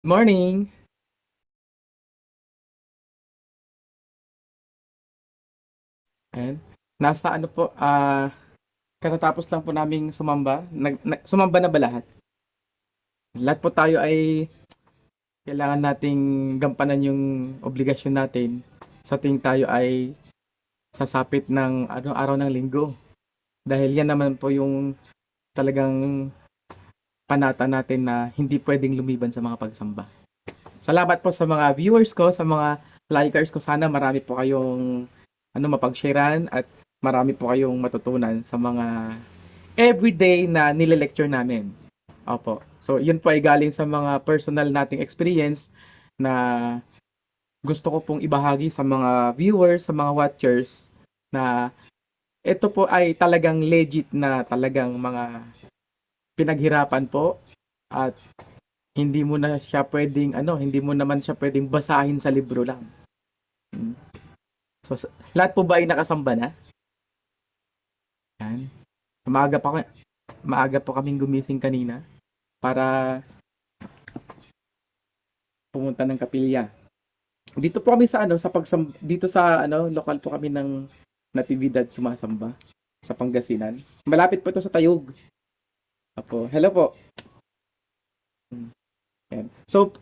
Morning. Ayan. Nasa ano po, katatapos lang po naming sumamba. Sumamba na ba lahat? Lahat po tayo ay kailangan nating gampanan yung obligasyon natin sa tuwing tayo ay sasapit ng araw ng linggo. Dahil yan naman po yung talagang panata natin na hindi pwedeng lumiban sa mga pagsamba. Salamat po sa mga viewers ko, sa mga likers ko. Sana marami po kayong mapag-sharean at marami po kayong matutunan sa mga everyday na nile-lecture namin. Opo. So, yun po ay galing sa mga personal nating experience na gusto ko pong ibahagi sa mga viewers, sa mga watchers na ito po ay talagang legit na talagang mga pinaghirapan po at hindi mo na siya pwedeng hindi mo naman siya pwedeng basahin sa libro lang. Mm. So, lahat po ba ay nakasamba na? Yan. Maaga pa maaga po kaming gumising kanina para pumunta ng kapilya. Dito po kami sa dito sa lokal po kami ng Natividad sumasamba sa Pangasinan. Malapit po ito sa Tayug. Apo, hello po. Yan. So,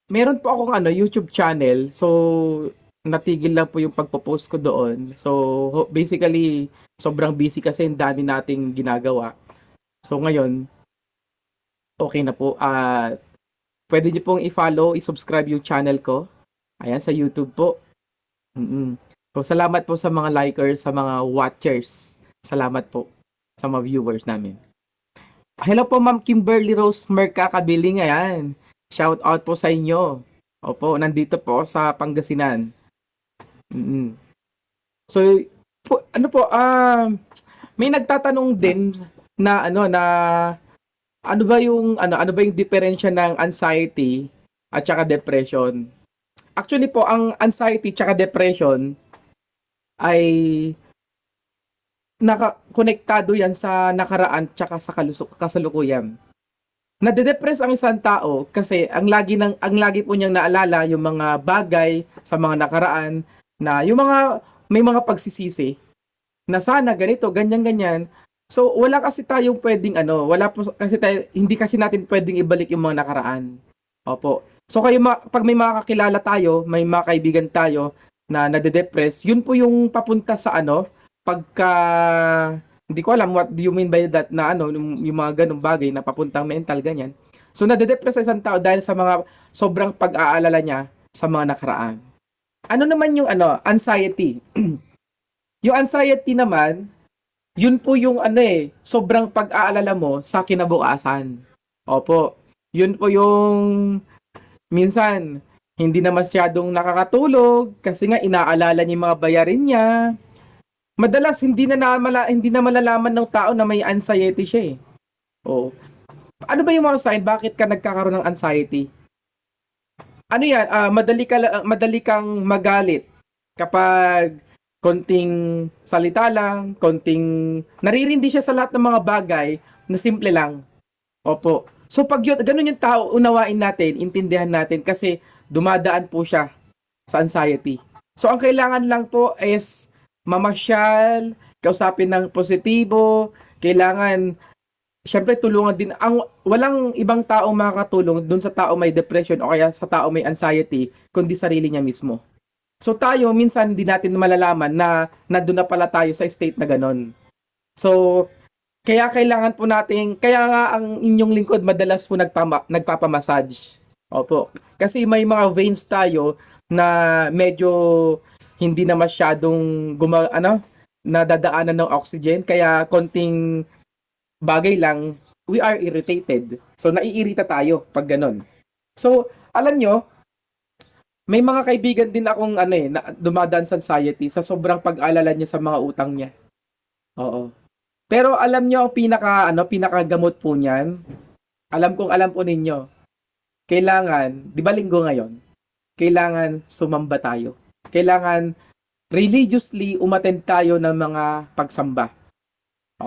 meron po akong YouTube channel. So, natigil lang po yung pagpo-post ko doon. So, basically, sobrang busy kasi ang dami nating ginagawa. So, ngayon, okay na po. Pwede niyo pong i-follow, i-subscribe yung channel ko. Ayan, sa YouTube po. Mm-mm. So, salamat po sa mga likers, sa mga watchers. Salamat po sa mga viewers namin. Hello po, Ma'am Kimberly Rose Merca Kabiling. Ayan. Shout out po sa inyo. Opo, nandito po sa Pangasinan. Mm-mm. So, may nagtatanong din na ano ba yung diferensya ng anxiety at saka depression? Actually po, ang anxiety tsaka depression ay nakakonektado yan sa nakaraan tsaka sa kasalukuyan. Nade-depress ang isang tao kasi ang lagi po niyang naalala yung mga bagay sa mga nakaraan na yung may mga pagsisisi na sana ganito, ganyan ganyan. So wala kasi tayong pwedeng wala po kasi hindi kasi natin pwedeng ibalik yung mga nakaraan. Opo. So pag may mga kakilala tayo, may mga kaibigan tayo na nade-depress, yun po yung papunta sa pagka hindi ko alam what do you mean by that na yung mga ganung bagay na papuntang mental ganyan. So nade-depress sa isang tao dahil sa mga sobrang pag-aalala niya sa mga nakaraan. Ano naman yung anxiety? Yung anxiety naman, yun po yung sobrang pag-aalala mo sa kinabukasan. Opo. Yun po yung minsan hindi na masyadong nakakatulog kasi nga inaalala niya yung mga bayarin niya. Madalas hindi na malalaman ng tao na may anxiety siya eh. Oh. Ano ba yung mga sign bakit ka nagkakaroon ng anxiety? Ano yan? Madali kang magalit kapag konting salita lang, konting naririndi siya sa lahat ng mga bagay na simple lang. Opo. So pag yun, ganun yung tao, unawain natin, intindihan natin kasi dumadaan po siya sa anxiety. So ang kailangan lang po is mamasyal, kausapin ng positibo, kailangan syempre tulungan din ang walang ibang taong makakatulong dun sa tao may depression o kaya sa tao may anxiety kundi sarili niya mismo. So tayo minsan hindi natin malalaman na nandun na pala tayo sa state na ganon. So kaya kailangan po nating kaya nga ang inyong lingkod madalas po nagpapamassage. Opo. Kasi may mga veins tayo na medyo hindi na masyadong nadadaanan ng oxygen kaya konting bagay lang we are irritated. So naiirita tayo pag ganun. So alam nyo, may mga kaibigan din akong na dumadaan sa anxiety sa sobrang pag-alala niya sa mga utang niya. Oo. Pero alam nyo ang pinakagamot po niyan? Alam po ninyo. Kailangan, 'di ba linggo ngayon? Kailangan sumamba tayo. Kailangan religiously umattend tayo ng mga pagsamba.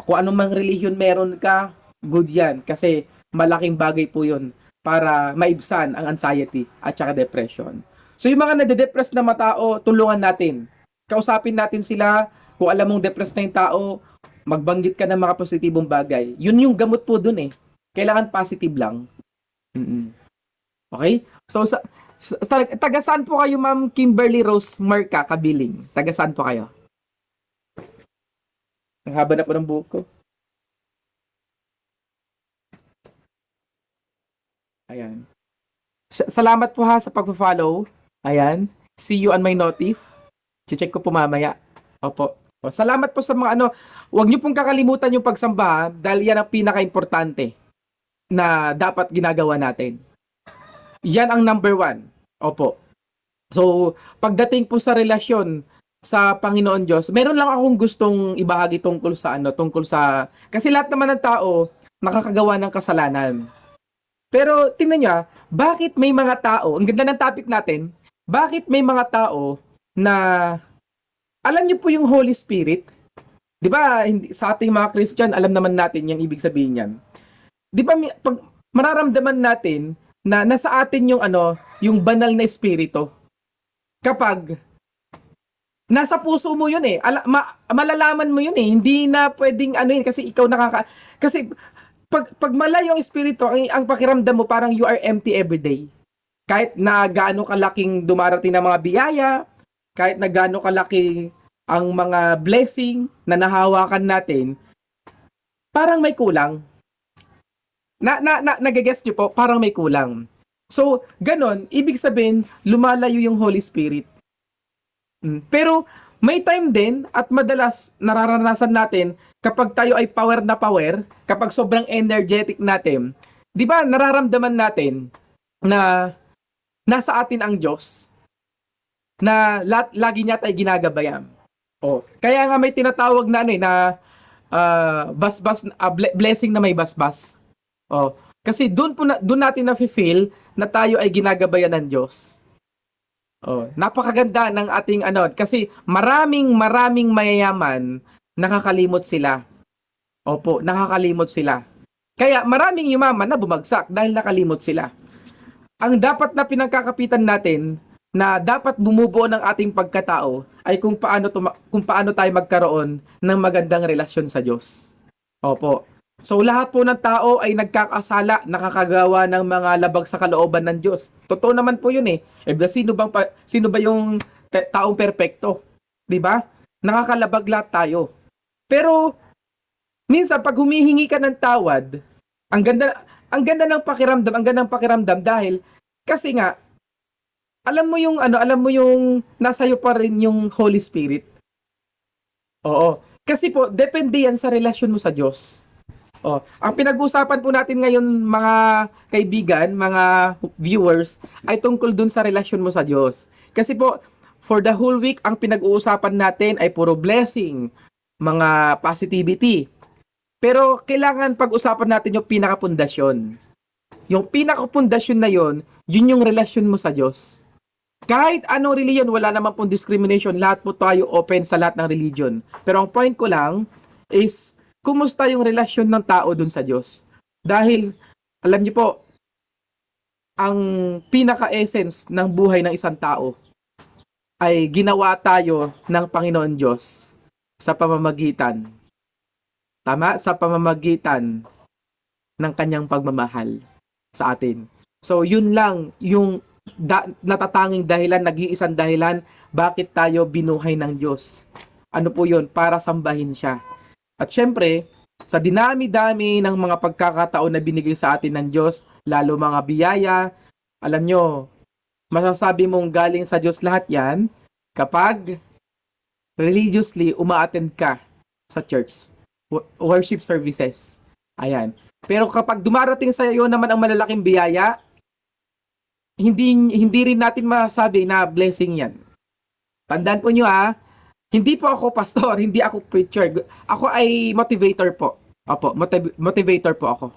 Kung anong mang religion meron ka, good yan. Kasi malaking bagay po yun para maibsan ang anxiety at saka depression. So yung mga nade-depress na matao, tulungan natin. Kausapin natin sila. Kung alam mong depressed na yung tao, magbanggit ka ng mga positibong bagay. Yun yung gamot po dun eh. Kailangan positive lang. Okay? So, taga saan po kayo, Ma'am Kimberly Rose Marca Kabiling? Taga saan po kayo? Ang haba na po ng buhok ko. Ayan. Salamat po ha sa pag-follow. Ayan. See you on my notif. Check ko po mamaya. Opo. O, salamat po sa mga huwag niyo pong kakalimutan yung pagsamba ha, dahil yan ang pinaka-importante na dapat ginagawa natin. Yan ang number 1. Opo. So, pagdating po sa relasyon sa Panginoon Diyos, meron lang akong gustong ibahagi tungkol sa kasi lahat naman ng tao nakakagawa ng kasalanan. Pero tingnan niyo, bakit may mga tao, ang ganda ng topic natin, bakit may mga tao na alam niyo po yung Holy Spirit? 'Di ba, sa ating mga Christian, alam naman natin yung ibig sabihin niyan. 'Di ba, pag mararamdaman natin na nasa atin yung yung banal na espiritu. Kapag nasa puso mo yun eh, malalaman mo yun eh, hindi na pwedeng kasi ikaw kasi pag malayo ang espiritu, ang pakiramdam mo parang you are empty every day. Kahit na gaano kalaking dumarating na mga biyaya, kahit na gaano kalaki ang mga blessing na nahawakan natin, parang may kulang. Nagigets niyo po, parang may kulang. So, ganon, ibig sabihin, lumalayo yung Holy Spirit. Pero, may time din, at madalas, nararanasan natin, kapag tayo ay power na power, kapag sobrang energetic natin, di ba, nararamdaman natin, na, nasa atin ang Diyos, na lagi niya tayo ginagabayan. Kaya nga may tinatawag na, blessing na may basbas. Kasi doon natin na-feel na tayo ay ginagabayan ng Diyos. Napakaganda ng ating kasi maraming mayayaman nakakalimot sila. Opo, nakakalimot sila. Kaya maraming yumaman na bumagsak dahil nakalimot sila. Ang dapat na pinagkakapitan natin na dapat bumubuo ng ating pagkatao ay kung paano tayo magkaroon ng magandang relasyon sa Diyos. Opo. So lahat po ng tao ay nagkakasala, nakakagawa ng mga labag sa kalooban ng Diyos. Totoo naman po 'yun eh. Sino ba yung taong perpekto? 'Di ba? Nakakalabag lahat tayo. Pero minsan pag humihingi ka ng tawad, ang ganda ng pakiramdam dahil kasi nga alam mo yung nasa iyo pa rin yung Holy Spirit. Oo. Kasi po depende yan sa relasyon mo sa Diyos. Ang pinag-uusapan po natin ngayon mga kaibigan, mga viewers, ay tungkol dun sa relasyon mo sa Diyos. Kasi po, for the whole week, ang pinag-uusapan natin ay puro blessing, mga positivity. Pero kailangan pag-usapan natin yung pinakapundasyon. Yung pinakapundasyon na yun yung relasyon mo sa Diyos. Kahit anong religion, wala naman pong discrimination. Lahat po tayo open sa lahat ng religion. Pero ang point ko lang is, kumusta yung relasyon ng tao dun sa Diyos? Dahil, alam niyo po, ang pinaka-essence ng buhay ng isang tao ay ginawa tayo ng Panginoon Diyos sa pamamagitan. Tama? Sa pamamagitan ng kanyang pagmamahal sa atin. So, yun lang yung natatanging dahilan, nag-iisang dahilan bakit tayo binuhay ng Diyos. Ano po yun? Para sambahin siya. At syempre, sa dinami-dami ng mga pagkakataon na binigay sa atin ng Diyos, lalo mga biyaya, alam nyo, masasabi mong galing sa Diyos lahat yan kapag religiously uma-attend ka sa church, worship services. Ayan. Pero kapag dumarating sa iyo naman ang malalaking biyaya, hindi rin natin masabi na blessing yan. Tandaan po nyo hindi po ako pastor, hindi ako preacher. Ako ay motivator po. Opo, motivator po ako.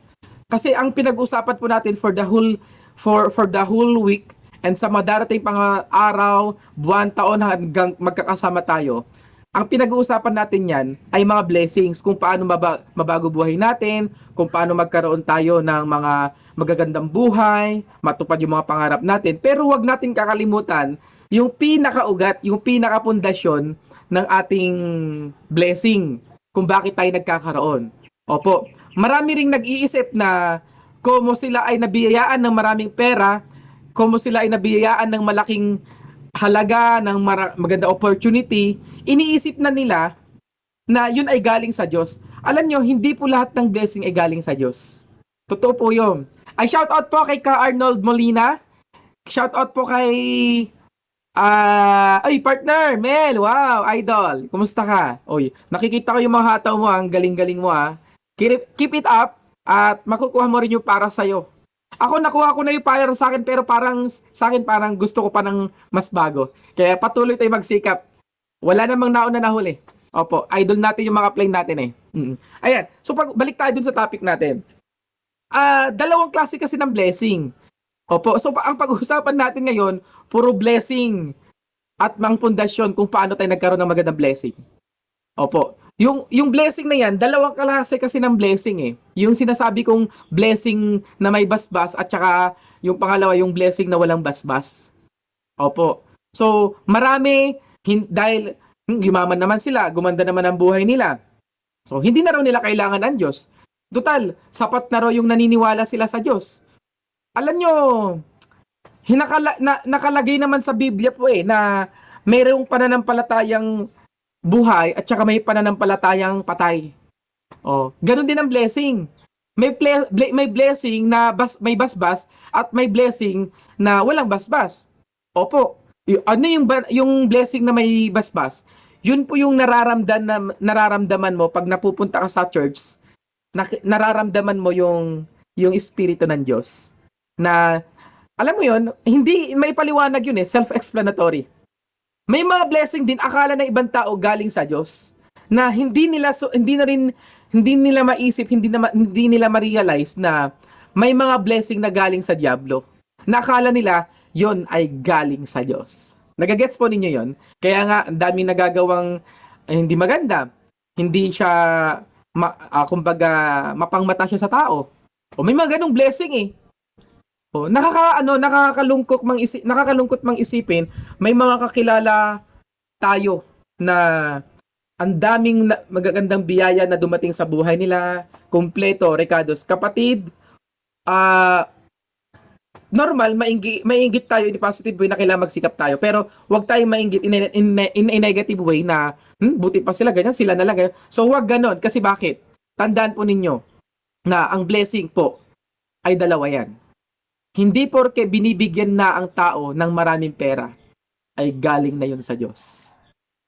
Kasi ang pinag-usapan po natin for the whole week and sa madarating pang araw, buwan, taon hanggang magkakasama tayo, ang pinag-uusapan natin yan ay mga blessings, kung paano mabago buhay natin, kung paano magkaroon tayo ng mga magagandang buhay, matupad yung mga pangarap natin. Pero wag natin kakalimutan yung pinakaugat, yung pinakapundasyon ng ating blessing, kung bakit tayo nagkakaroon. Opo, marami ring nag-iisip na kung sila ay nabiyayaan ng maraming pera, kung sila ay nabiyayaan ng malaking halaga, ng maganda opportunity, iniisip na nila na yun ay galing sa Diyos. Alam nyo, hindi po lahat ng blessing ay galing sa Diyos. Totoo po yun. Ay, shout out po kay Ka Arnold Molina. Shout out po kay ay, partner, Mel, wow, idol. Kumusta ka? Oy, nakikita ko yung mga hataw mo, ang galing-galing mo ah. Keep it up at makukuha mo rin yung para sa'yo. Ako nakuha ko na yung para sa akin, pero parang sa akin parang gusto ko pa ng mas bago. Kaya patuloy tayo magsikap. Wala namang nauna na huli. Opo, idol natin yung mga plane natin eh. Ayan, so balik tayo dun sa topic natin. Dalawang klase kasi ng blessing. Opo, so ang pag-uusapan natin ngayon, puro blessing at mang pundasyon kung paano tayo nagkaroon ng magandang blessing. Opo, yung blessing na yan, dalawang klase kasi ng blessing eh. Yung sinasabi kong blessing na may basbas at saka yung pangalawa, yung blessing na walang basbas. Opo, so marami, dahil yumaman naman sila, gumanda naman ang buhay nila. So hindi na raw nila kailangan ng Diyos. Total, sapat na raw yung naniniwala sila sa Diyos. Alam nyo, nakalagay naman sa Biblia po eh, na mayroong pananampalatayang buhay at saka may pananampalatayang patay. Oh, ganun din ang blessing. May blessing na may basbas at may blessing na walang basbas. Opo. Ano yung blessing na may basbas? Yun po yung nararamdaman mo pag napupunta ka sa church. Nararamdaman mo yung espiritu ng Diyos. Na, alam mo yun, hindi may paliwanag yun eh, self-explanatory. May mga blessing din, akala ng ibang tao galing sa Diyos, na hindi nila maisip, hindi nila ma-realize na may mga blessing na galing sa diablo. Na akala nila, yon ay galing sa Diyos. Nagagets po ninyo yon? Kaya nga, ang daming nagagawang hindi maganda. Hindi siya, kumbaga, mapangmata siya sa tao. O may mga ganong blessing eh. Nakakalungkot mang isipin, may mga kakilala tayo na ang daming magagandang biyaya na dumating sa buhay nila, kumpleto, rekados, kapatid, normal, mainggit tayo in a positive way na kailangan magsikap tayo, pero wag tayong mainggit in a negative way na, buti pa sila, ganyan, sila na lang, ganyan. So wag ganon, kasi bakit? Tandaan po ninyo na ang blessing po ay dalawa yan. Hindi porke binibigyan na ang tao ng maraming pera ay galing na yun sa Diyos.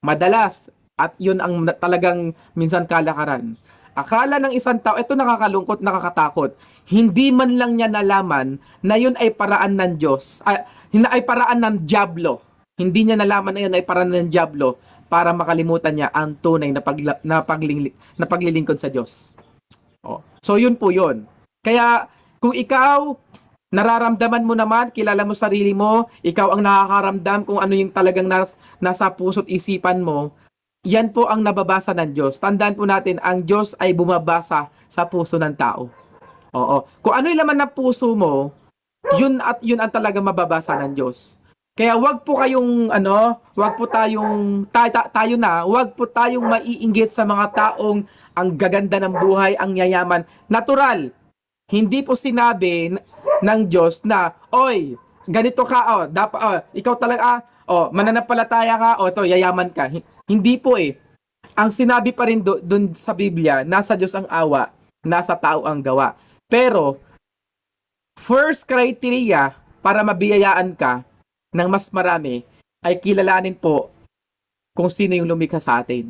Madalas, at yun ang talagang minsan kalakaran. Akala ng isang tao, ito nakakalungkot, nakakatakot, hindi man lang niya nalaman na yun ay paraan ng Diyos, ay paraan ng diablo. Hindi niya nalaman na yun ay paraan ng diablo para makalimutan niya ang tunay na paglilingkod sa Diyos. So yun po yun. Kaya kung ikaw, nararamdaman mo naman, kilala mo sarili mo, ikaw ang nakakaramdam kung ano yung talagang nasa puso't isipan mo, yan po ang nababasa ng Diyos. Tandaan po natin, ang Diyos ay bumabasa sa puso ng tao. Oo. Kung ano yung laman ng puso mo, yun ang talagang mababasa ng Diyos. Kaya wag po kayong, wag po tayong, wag po tayong maiinggit sa mga taong ang gaganda ng buhay, ang yayaman. Natural. Hindi po sinabi ng Diyos na, oy, ganito ka, ikaw talaga, mananampalataya ka, to, yayaman ka. Hindi po eh. Ang sinabi pa rin doon sa Biblia, nasa Diyos ang awa, nasa tao ang gawa. Pero, first criteria para mabiyayaan ka ng mas marami, ay kilalanin po kung sino yung lumikha sa atin.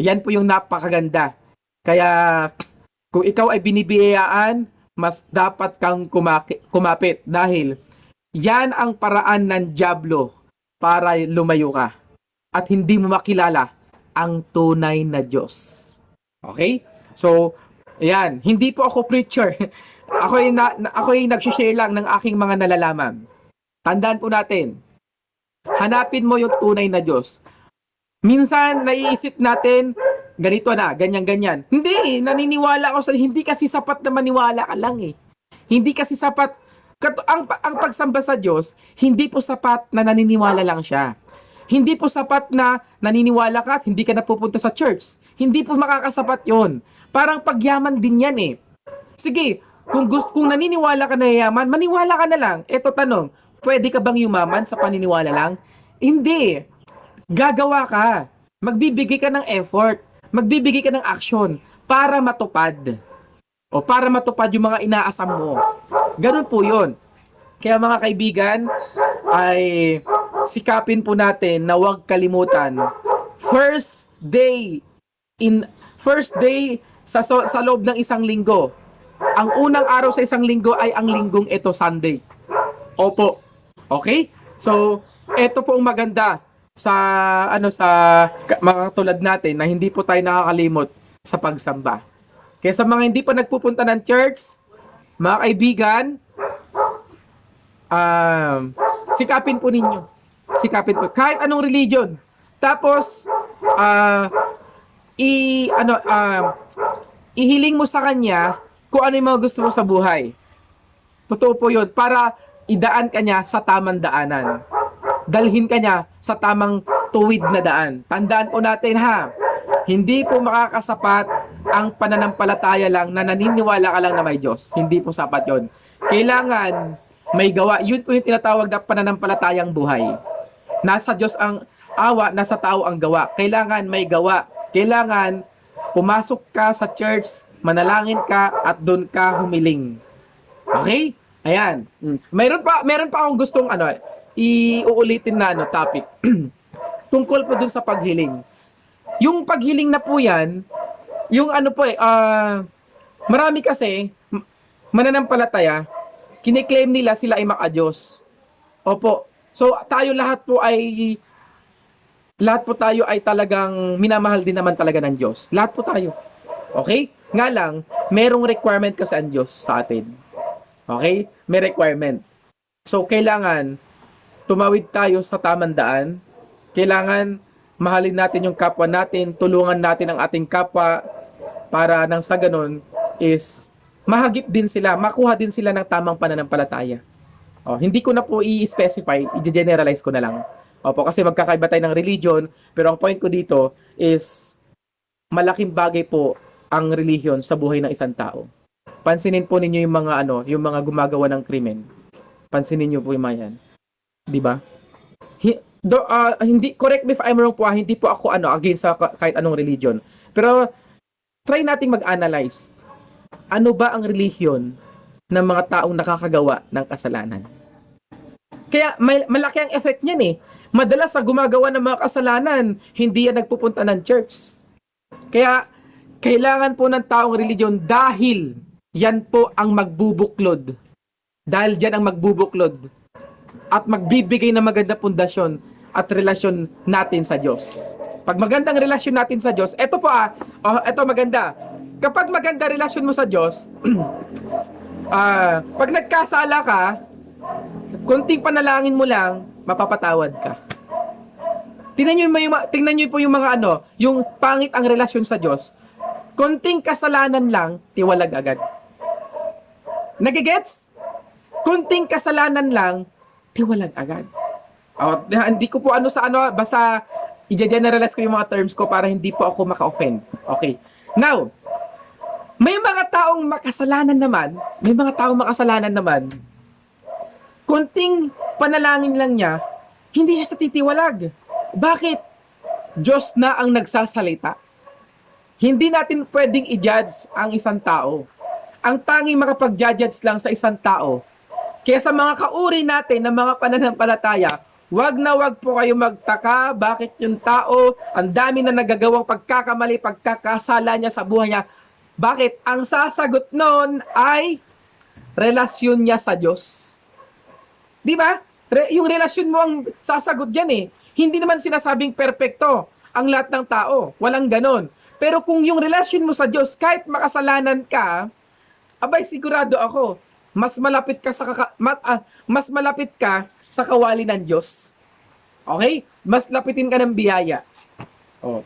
Yan po yung napakaganda. Kaya, kung ikaw ay binibiyayaan, mas dapat kang kumapit dahil yan ang paraan ng diablo para lumayo ka at hindi mo makilala ang tunay na Diyos. Okay? So, yan. Hindi po ako preacher. Ako'y nag-share lang ng aking mga nalalaman. Tandaan po natin, hanapin mo yung tunay na Diyos. Minsan, naiisip natin, ganito na, ganyan-ganyan. Hindi, naniniwala ako sa, hindi kasi sapat na maniwala ka lang eh. Hindi kasi sapat, ang pagsamba sa Diyos, hindi po sapat na naniniwala lang siya. Hindi po sapat na naniniwala ka at hindi ka napupunta sa church. Hindi po makakasapat yon. Parang pagyaman din yan eh. Sige, kung naniniwala ka na yaman, maniwala ka na lang. Eto tanong, pwede ka bang yumaman sa paniniwala lang? Hindi. Gagawa ka. Magbibigay ka ng effort. Magbibigay ka ng action para matupad. O para matupad yung mga inaasam mo. Ganun po yun. Kaya mga kaibigan, ay sikapin po natin na huwag kalimutan. First day sa loob ng isang linggo. Ang unang araw sa isang linggo ay ang linggong ito, Sunday. Opo. Okay? So, ito po ang maganda sa mga tulad natin na hindi po tayo nakakalimot sa pagsamba. Kaya sa mga hindi pa nagpupunta ng church, mga kaibigan, sikapin po ninyo. Sikapin po. Kahit anong religion. Tapos, ihiling mo sa kanya kung ano yung mga gusto mo sa buhay. Totoo po yun. Para idaan ka niya sa tamang daanan. Dalhin ka niya sa tamang tuwid na daan. Tandaan po natin ha, hindi po makakasapat ang pananampalataya lang na naniniwala ka lang na may Diyos. Hindi po sapat yon. Kailangan may gawa. Yun po yung tinatawag na pananampalatayang buhay. Nasa Diyos ang awa, nasa tao ang gawa. Kailangan may gawa. Kailangan pumasok ka sa church, manalangin ka, at doon ka humiling. Okay? Ayan. Meron pa akong gustong iuulitin na topic. Tungkol po dun sa paghiling. Yung paghiling na po yan, yung marami kasi, mananampalataya, kiniklaim nila sila ay maka-Diyos. Opo. So, lahat po tayo ay talagang minamahal din naman talaga ng Diyos. Lahat po tayo. Okay? Nga lang, merong requirement kasi ang Diyos sa atin. Okay? May requirement. So, kailangan tumawid tayo sa tamang daan. Kailangan mahalin natin yung kapwa natin, tulungan natin ang ating kapwa para nang sa ganun is mahagip din sila, makuha din sila ng tamang pananampalataya. Hindi ko na po i-specify, i-generalize ko na lang. Opo, kasi magkakaiba tayo ng religion, pero ang point ko dito is malaking bagay po ang relihiyon sa buhay ng isang tao. Pansinin po ninyo yung mga gumagawa ng krimen. Pansinin niyo po yung mga yan. 'Di ba? Hindi, correct me if I'm wrong po, hindi po ako against sa kahit anong religion. Pero try nating mag-analyze. Ano ba ang relihiyon ng mga taong nakakagawa ng kasalanan? Kaya malaki ang effect niyan eh. Madalas sa gumagawa ng mga kasalanan, hindi yan nagpupunta ng church. Kaya kailangan po ng taong religiyon dahil yan po ang magbubuklod. Dahil diyan ang magbubuklod at magbibigay ng maganda pundasyon at relasyon natin sa Diyos. Pag magandang relasyon natin sa Diyos, eto maganda. Kapag maganda relasyon mo sa Diyos, pag nagkasala ka, kunting panalangin mo lang, mapapatawad ka. Tingnan niyo po yung mga yung pangit ang relasyon sa Diyos. Kunting kasalanan lang, tiwalag agad. Nagigets? Kunting kasalanan lang, tiwalag agad. Hindi ko po basta i-generalize ko yung mga terms ko para hindi po ako maka-offend. Okay. Now, may mga taong makasalanan naman, kunting panalangin lang niya, hindi siya sa titiwalag. Bakit? Diyos na ang nagsasalita. Hindi natin pwedeng i-judge ang isang tao. Ang tanging makapag-judge lang sa isang tao. Kaya sa mga kauri natin ng mga pananampalataya, wag po kayo magtaka bakit yung tao, ang dami na nagagawang pagkakamali, pagkakasala niya sa buhay niya. Bakit? Ang sasagot nun ay relasyon niya sa Diyos. Di ba? Yung relasyon mo ang sasagot dyan eh. Hindi naman sinasabing perpekto ang lahat ng tao. Walang ganon. Pero kung yung relasyon mo sa Diyos, kahit makasalanan ka, abay sigurado ako, mas malapit ka sa kawali ng Diyos. Okay? Mas lapitin ka ng biyaya. Oh.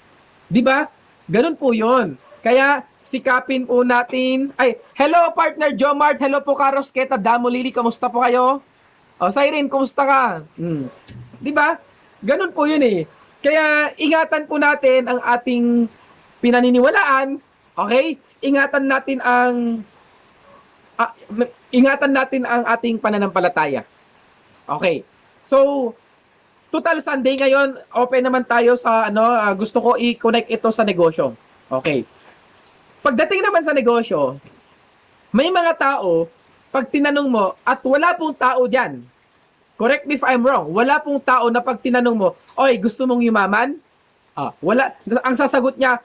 'Di ba? Ganun po 'yon. Kaya sikapin po natin. Ay, hello partner Jomart, hello po Carlos Keta, Damo Lili, kamusta po kayo? Oh, Siren, kumusta ka? 'Di ba? Ganun po 'yun eh. Kaya ingatan po natin ang ating pinaniniwalaan, okay? Ah, ingatan natin ang ating pananampalataya. Okay. So, total Sunday ngayon, open naman tayo sa gusto ko i-connect ito sa negosyo. Okay. Pagdating naman sa negosyo, may mga tao, pag tinanong mo, at wala pong tao diyan. Correct me if I'm wrong. Wala pong tao na pag tinanong mo, "Oy, gusto mong yumaman?" Wala. Ang sasagot niya,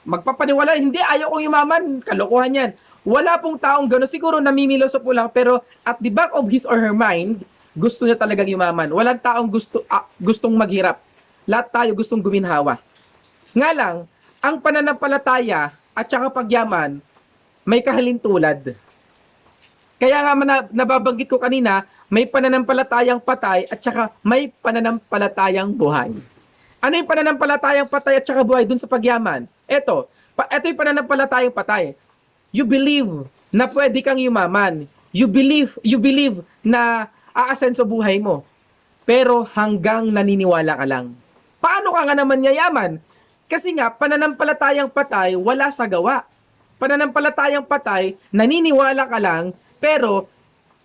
magpapaniwala, "Hindi, ayaw kong yumaman." Kalokohan yan. Wala pong taong gano'n. Siguro namimiloso po lang, pero at the back of his or her mind, gusto niya talagang yumaman. Walang taong gustong maghirap. Lahat tayo gustong guminhawa. Nga lang, ang pananampalataya at saka pagyaman, may kahalintulad. Kaya nga nababanggit ko kanina, may pananampalatayang patay at saka may pananampalatayang buhay. Ano yung pananampalatayang patay at saka buhay dun sa pagyaman? Ito yung pananampalatayang patay. You believe na pwede kang yumaman. You believe na aasenso buhay mo. Pero hanggang naniniwala ka lang. Paano ka nga naman yayaman? Kasi nga, pananampalatayang patay, wala sa gawa. Pananampalatayang patay, naniniwala ka lang, pero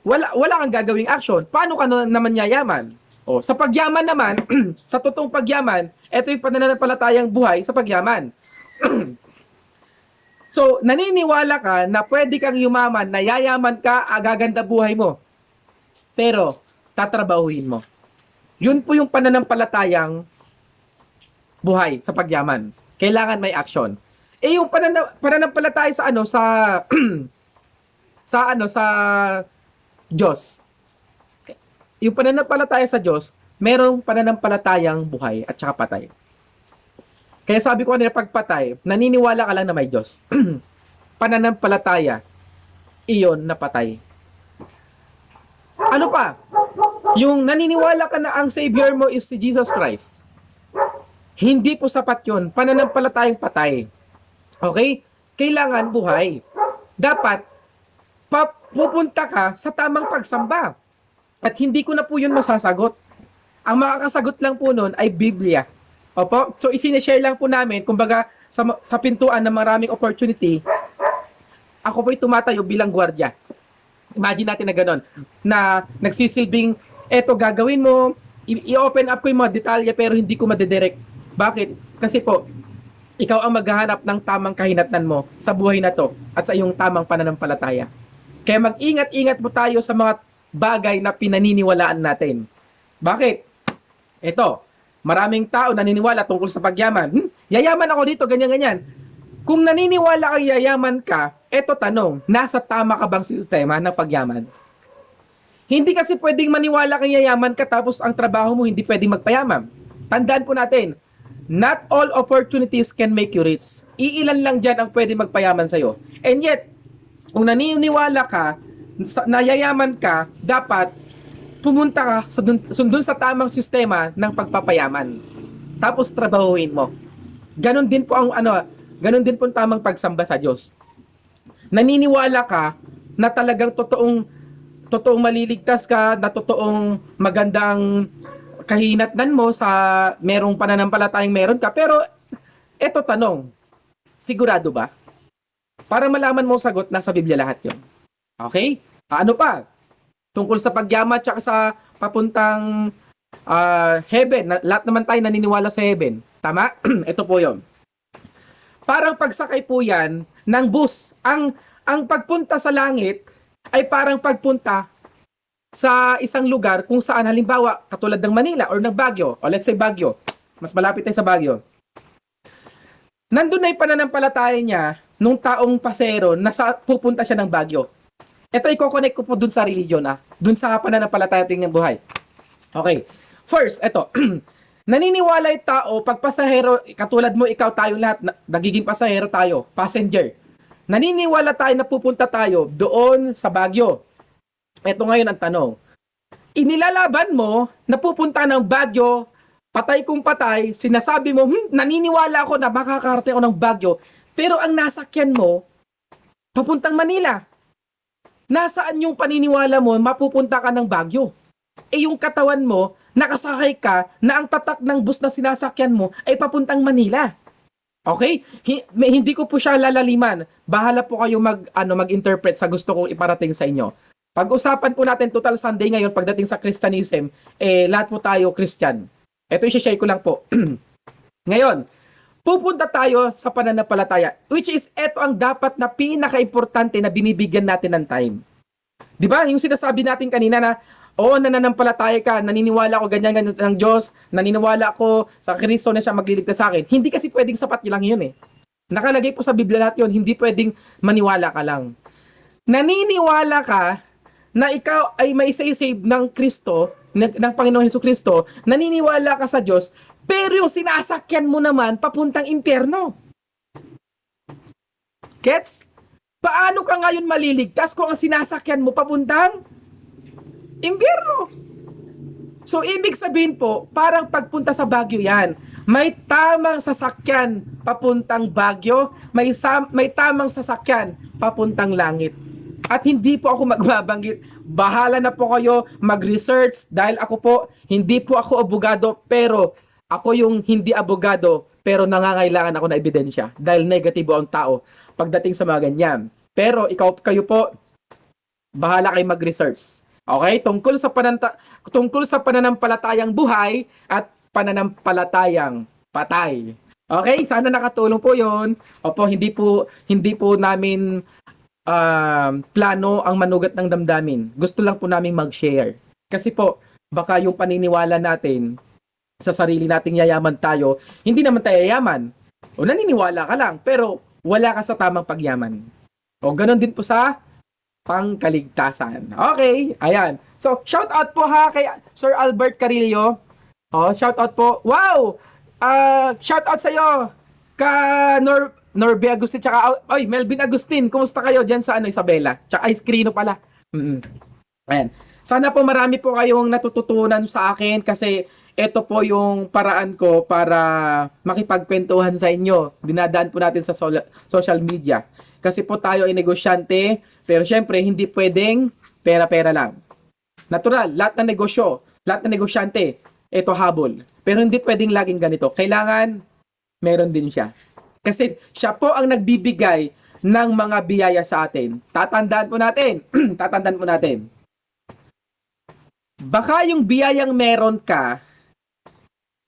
wala kang gagawing action. Paano ka naman yayaman? Sa pagyaman naman, sa totoong pagyaman, ito yung pananampalatayang buhay sa pagyaman. So, naniniwala ka na pwede kang yumaman, na yayaman ka, gaganda buhay mo. Pero, tatrabahuhin mo. Yun po yung pananampalatayang buhay sa pagyaman. Kailangan may action. Yung pananampalataya sa Diyos. Yung pananampalataya sa Diyos, merong pananampalatayang buhay at saka patay. Kaya sabi ko kanina, pagpatay, naniniwala ka lang na may Diyos. Pananampalataya, iyon na patay. Ano pa? Yung naniniwala ka na ang Savior mo is si Jesus Christ. Hindi po sapat yun. Pananampalatayang patay. Okay? Kailangan buhay. Dapat, pupunta ka sa tamang pagsamba. At hindi ko na po yun masasagot. Ang makakasagot lang po nun ay Biblia. Opo? So, isineshare lang po namin, kumbaga, sa pintuan ng maraming opportunity, ako po'y tumatayo bilang gwardiya. Imagine natin na gano'n, na nagsisilbing, eto gagawin mo, i-open up ko yung mga detalye, pero hindi ko madedirect. Bakit? Kasi po, ikaw ang maghahanap ng tamang kahinatnan mo sa buhay na to at sa iyong tamang pananampalataya. Kaya mag-ingat-ingat po tayo sa mga bagay na pinaniniwalaan natin. Bakit? Ito, maraming tao naniniwala tungkol sa pagyaman. Yayaman ako dito, ganyan-ganyan. Kung naniniwala kang yayaman ka, eto tanong, nasa tama ka bang sistema ng pagyaman? Hindi kasi pwedeng maniwala kang yayaman ka tapos ang trabaho mo hindi pwedeng magpayaman. Tandaan po natin, not all opportunities can make you rich. Iilan lang dyan ang pwede magpayaman sa'yo. And yet, kung naniniwala ka, nayayaman ka, dapat pumunta ka dun sa tamang sistema ng pagpapayaman. Tapos trabahuin mo. Ganon din po ganon din po ang tamang pagsamba sa Diyos. Naniniwala ka na talagang totoong maliligtas ka, na totoong magandang kahinatnan mo sa merong pananampalatayang meron ka. Pero, eto tanong, sigurado ba? Para malaman mo sagot, nasa Biblia lahat yun. Okay? Ano pa? Tungkol sa pagyaman tsaka sa papuntang heaven. Lahat naman tayo naniniwala sa heaven. Tama? Ito po yun. Parang pagsakay po yan ng bus. Ang pagpunta sa langit ay parang pagpunta sa isang lugar kung saan halimbawa katulad ng Manila or ng Baguio, o let's say Baguio, mas malapit tayo sa Baguio. Nandun na yung pananampalataya niya nung taong pasero na pupunta siya ng Baguio. Ito i-connect ko po dun sa religion, dun sa pananampalataya ng buhay. Okay. First, ito. Naniniwala yung tao, pag pasahero, katulad mo, ikaw, tayo lahat, nagiging pasahero tayo, passenger. Naniniwala tayo na pupunta tayo doon sa Baguio. Ito ngayon ang tanong. Inilalaban mo na pupunta ng Baguio patay kung patay, sinasabi mo, naniniwala ako na makakarating ako ng Baguio, pero ang nasakyan mo, papuntang Manila. Nasaan yung paniniwala mo, mapupunta ka ng Baguio? Eh yung katawan mo, nakasakay ka na ang tatak ng bus na sinasakyan mo ay papuntang Manila. Okay? Hindi ko po siya lalaliman. Bahala po kayo mag-interpret sa gusto kong iparating sa inyo. Pag-usapan po natin total Sunday ngayon pagdating sa Christianism, lahat po tayo Christian. Ito i-share ko lang po. Ngayon, pupunta tayo sa pananampalataya, which is ito ang dapat na pinaka-importante na binibigyan natin ng time. Di ba? Yung sinasabi natin kanina na, oo, nananampalataya ka, naniniwala ako ganyan ng Diyos, naniniwala ako sa Kristo na siya magliligtas sa akin. Hindi kasi pwedeng sapat lang yun eh. Nakalagay po sa Biblia lahat yun, hindi pwedeng maniwala ka lang. Naniniwala ka na ikaw ay may save ng Kristo, ng Panginoong Hesukristo, naniniwala ka sa Diyos, pero yung sinasakyan mo naman papuntang impyerno. Gets? Paano ka ngayon maliligtas kung ang sinasakyan mo papuntang impyerno? So, ibig sabihin po, parang pagpunta sa Baguio yan. May tamang sasakyan papuntang Baguio, may tamang sasakyan papuntang langit. At hindi po ako magbabanggit. Bahala na po kayo mag-research dahil ako po, hindi po ako abogado, pero ako yung hindi abogado, pero nangangailangan ako na ebidensya dahil negatibo ang tao pagdating sa mga ganyan. Pero kayo po, bahala kayo mag-research. Okay? Tungkol sa pananampalatayang buhay at pananampalatayang patay. Okay? Sana nakatulong po 'yon. Opo, hindi po namin plano ang manugat ng damdamin. Gusto lang po namin mag-share. Kasi po, baka yung paniniwala natin sa sarili nating yayaman tayo, hindi naman tayo yayaman. O naniniwala ka lang, pero wala ka sa tamang pagyaman. O ganun din po sa pangkaligtasan. Okay, ayan. So, shout out po ha kay Sir Albert Carillo. O, shout out po. Wow! Shout out sa'yo ka Norbe Agustin, tsaka, Melvin Agustin, kumusta kayo dyan sa Isabela? Tsaka Iscrino pala. Ayan. Sana po marami po kayong natututunan sa akin kasi ito po yung paraan ko para makipagkwentuhan sa inyo. Dinadaan po natin sa social media. Kasi po tayo ay negosyante, pero syempre hindi pwedeng pera-pera lang. Natural, lahat ng negosyo, lahat ng negosyante, ito habol. Pero hindi pwedeng laging ganito. Kailangan meron din siya. Kasi siya po ang nagbibigay ng mga biyaya sa atin. Tatandaan po natin. Tatandaan po natin. Baka yung biyayang meron ka,